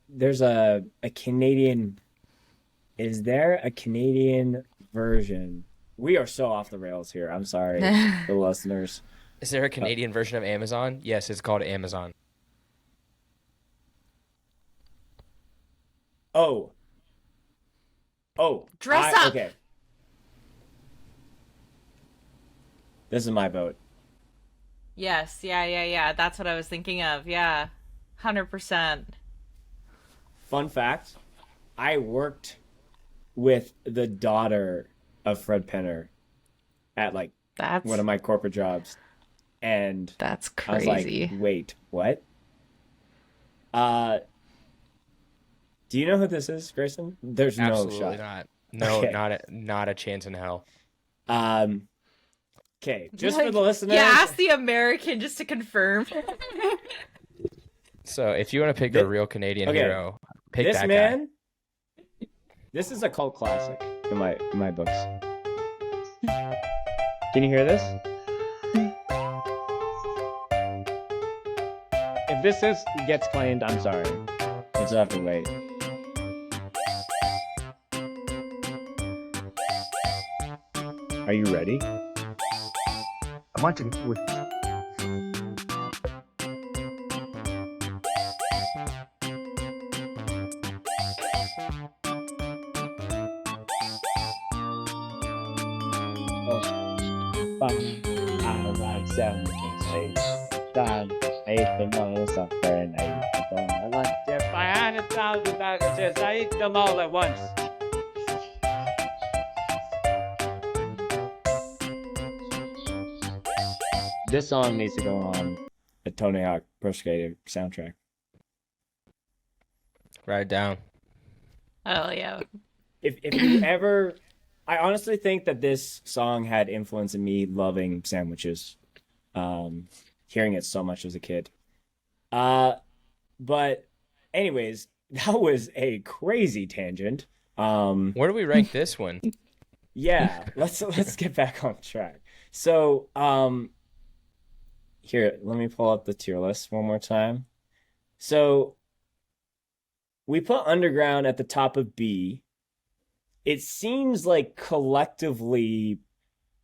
there's a Canadian, is there a Canadian version? We are so off the rails here. I'm sorry, the listeners. Is there a Canadian version of Amazon? Yes, it's called Amazon. Oh. Dress up. Okay. This is my vote. Yes. Yeah. That's what I was thinking of. Yeah. 100%. Fun fact, I worked with the daughter of Fred Penner at like one of my corporate jobs. And that's I was crazy. like, wait, what? Do you know who this is, Grayson? There's Absolutely no shot. not. No, Okay. not a chance in hell. Okay, just for the listeners. Yeah, ask the American just to confirm. So if you want to pick a real Canadian hero, pick this that man. guy. This is a cult classic in my books. Can you hear this? If this gets claimed, I'm sorry. We'll just have to wait. Are you ready? I want to. I like to 500,000 packages. I eat them all at once. This song needs to go on a Tony Hawk Pro Skater soundtrack. Write it down. Oh, yeah. If you ever, I honestly think that this song had influence in me loving sandwiches, hearing it so much as a kid. But anyways, that was a crazy tangent. Where do we rank this one? Yeah, let's get back on track. So, here, let me pull up the tier list one more time. So, we put Underground at the top of B. It seems like collectively,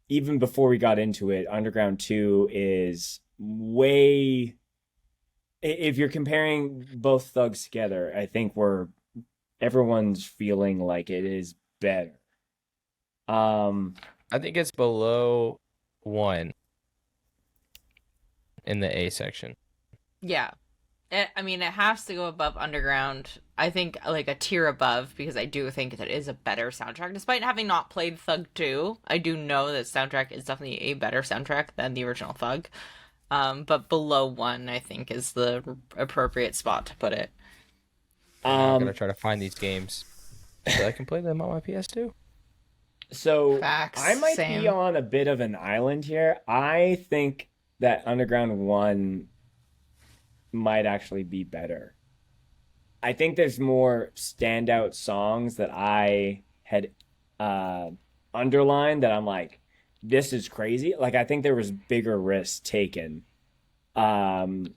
even before we got into it, Underground 2 is way... If you're comparing both thugs together, I think everyone's feeling like it is better. I think it's below 1 in the A section. Yeah. I mean, it has to go above Underground. I think like a tier above, because I do think that it is a better soundtrack. Despite having not played Thug 2, I do know that soundtrack is definitely a better soundtrack than the original Thug. But below 1, I think, is the appropriate spot to put it. I'm gonna try to find these games so I can play them on my PS2. So Facts, I might same. be on a bit of an island here. I think that Underground 1 might actually be better. I think there's more standout songs that I had underlined that I'm like, this is crazy. Like, I think there was bigger risks taken. And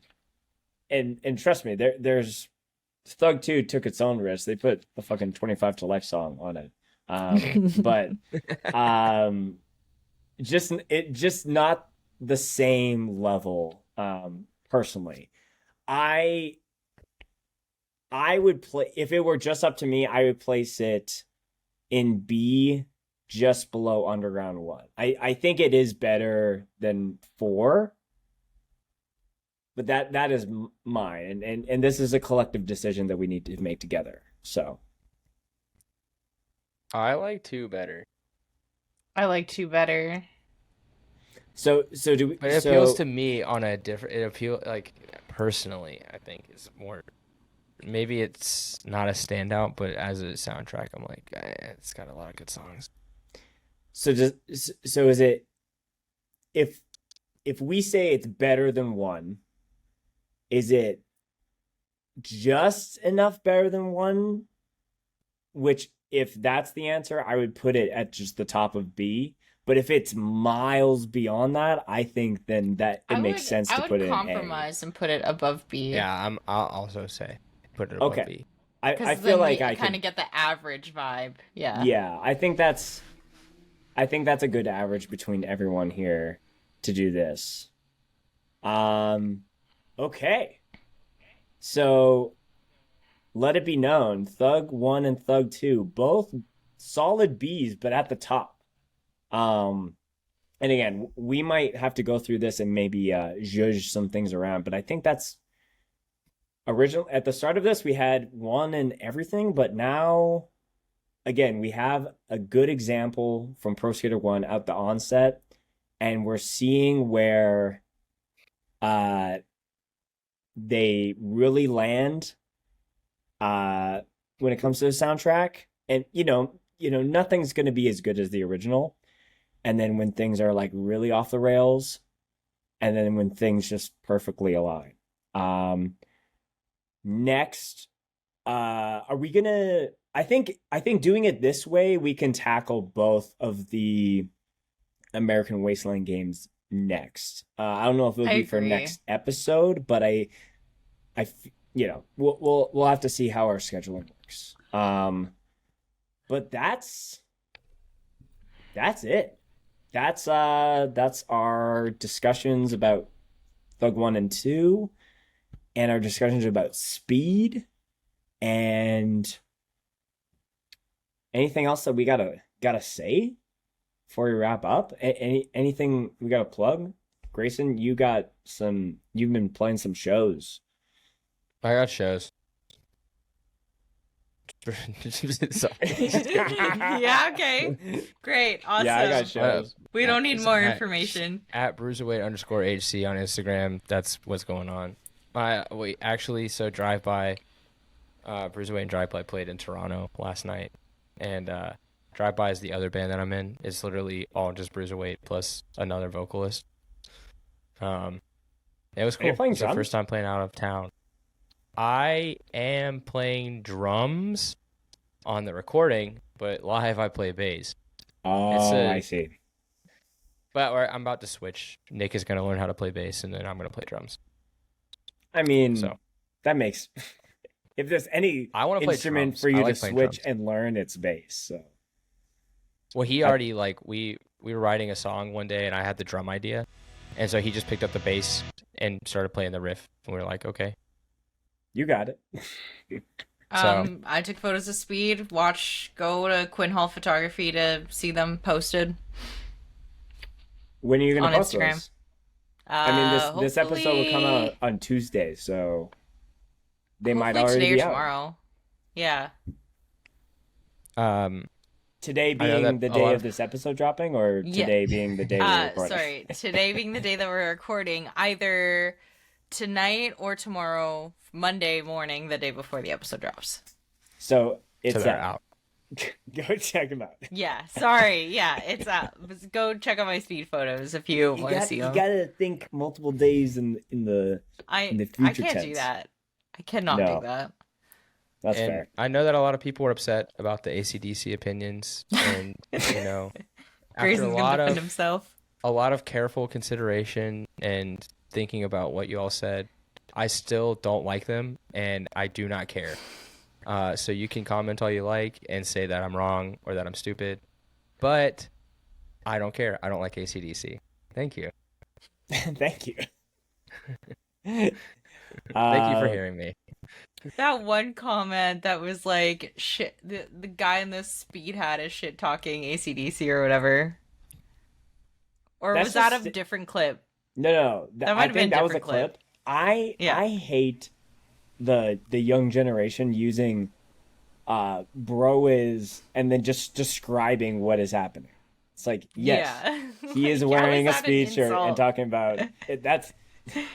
trust me, there's Thug 2 took its own risk. They put the fucking 25 to Life song on it. But just not the same level, personally. I would play, if it were just up to me, I would place it in B, just below Underground 1. I think it is better than 4, but that is mine, and this is a collective decision that we need to make together. So I like 2 better. I like 2 better. So do we? But it appeals to me on a different. It appeals like personally. I think is more. Maybe it's not a standout, but as a soundtrack, I'm like, it's got a lot of good songs. So is it? If we say it's better than 1, is it just enough better than 1? Which, if that's the answer, I would put it at just the top of B. But if it's miles beyond that, I think then that it makes sense to put it in A. I would compromise and put it above B. Yeah, I'll also say put it above B. I feel like I kind of get the average vibe. Yeah. Yeah, I think that's a good average between everyone here to do this. Okay. So let it be known, Thug 1 and Thug 2, both solid Bs, but at the top. And again, we might have to go through this and maybe judge some things around, but I think that's original. At the start of this, we had 1 and everything, but now, again, we have a good example from Pro Skater 1 at the onset, and we're seeing where they really land when it comes to the soundtrack. And you know, nothing's going to be as good as the original. And then when things are like really off the rails, and then when things just perfectly align. Next, are we gonna? I think doing it this way, we can tackle both of the American Wasteland games next. I don't know if it'll be for next episode, but we'll have to see how our scheduling works. But that's it. That's our discussions about Thug 1 and 2, and our discussions about speed, and anything else that we gotta say before we wrap up. Anything we gotta plug? Grayson, you've been playing some shows. I got shows. Yeah, okay. Great. Awesome. Yeah, I got shows. We don't need more information. At Bruiserweight_HC on Instagram. That's what's going on. Drive By, Bruiserweight and Drive By played in Toronto last night. And Drive By is the other band that I'm in. It's literally all just Bruiserweight plus another vocalist. It was cool. It was the first time playing out of town. I am playing drums on the recording, but live I play bass. Oh, I see. But I'm about to switch. Nick is going to learn how to play bass, and then I'm going to play drums. I mean, that makes... If there's any instrument for you to switch and learn, it's bass. So. Well, he already, we were writing a song one day, and I had the drum idea. And so he just picked up the bass and started playing the riff. And we were like, okay. You got it. I took photos of Speed. Go to Quinn Hall Photography to see them posted. When are you going on to post Instagram. those? I mean, this episode will come out on Tuesday, so they might already today or be out. tomorrow. Yeah. Today being the day of this episode dropping, or today being the day we're recording? Sorry, today being the day that we're recording, either tonight or tomorrow, Monday morning, the day before the episode drops. So it's out. Go check them out. Yeah, sorry. Yeah, it's out. Go check out my speed photos if you want to see them. You gotta think multiple days in the future I can't tense. do that. I cannot do that. That's fair. I know that a lot of people were upset about the AC/DC opinions, and after a lot of careful consideration and thinking about what you all said, I still don't like them, and I do not care. So you can comment all you like and say that I'm wrong or that I'm stupid, but I don't care. I don't like AC/DC. Thank you. Thank you. Thank you for hearing me. That one comment that was like, shit, the guy in the speed hat is shit talking AC/DC or whatever. Or was that a different clip? No. That might have been that was a clip. I hate the young generation using bro is and then just describing what is happening. It's like, yes, he is wearing a speed shirt and talking about it.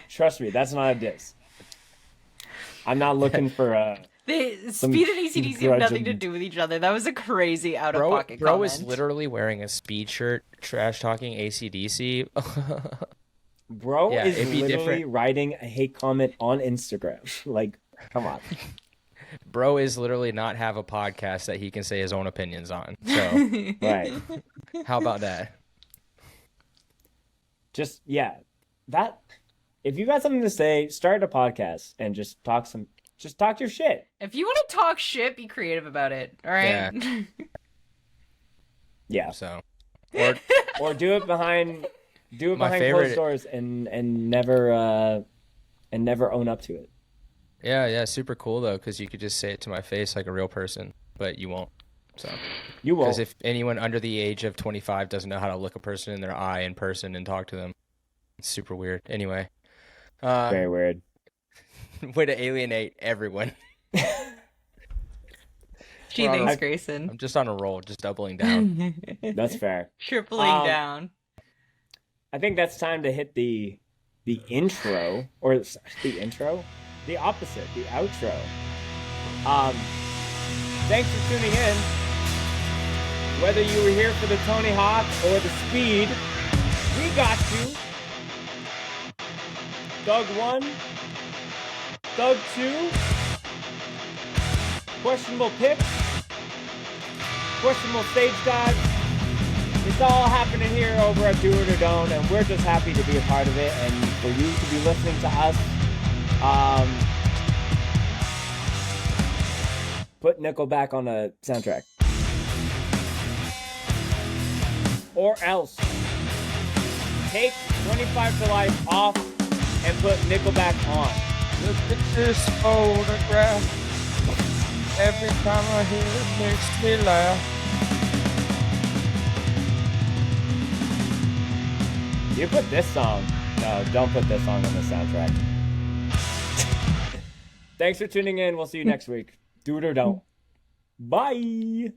Trust me, that's not a diss. I'm not looking for the speed and AC/DC have nothing to do with each other. That was a crazy out of pocket comment. Bro is literally wearing a speed shirt, trash talking AC/DC. Bro is literally writing a hate comment on Instagram. Like, come on. Bro is literally not have a podcast that he can say his own opinions on. So, right. How about that? Just that. If you got something to say, start a podcast and just talk your shit. If you want to talk shit, be creative about it. All right. Yeah. So, or do it behind closed doors and never own up to it. Yeah, super cool though, because you could just say it to my face like a real person, but you won't. So you won't. Because if anyone under the age of 25 doesn't know how to look a person in their eye in person and talk to them, it's super weird. Anyway. Very weird. Way to alienate everyone. Gee, thanks, Grayson. I'm just on a roll, just doubling down. That's fair. Tripling down. I think that's time to hit the intro, or the intro? The opposite, the outro. Thanks for tuning in. Whether you were here for the Tony Hawk or the speed, we got you. Doug 1, Doug 2, questionable picks, questionable stage dives. It's all happening here over at Do It or Don't, and we're just happy to be a part of it, and for you to be listening to us. Put Nickelback on the soundtrack. Or else, take 25 to Life off and put Nickelback on. Look at this photograph. Every time I hear it makes me laugh. You put this song. No, don't put this song on the soundtrack. Thanks for tuning in. We'll see you next week. Do it or don't. Bye.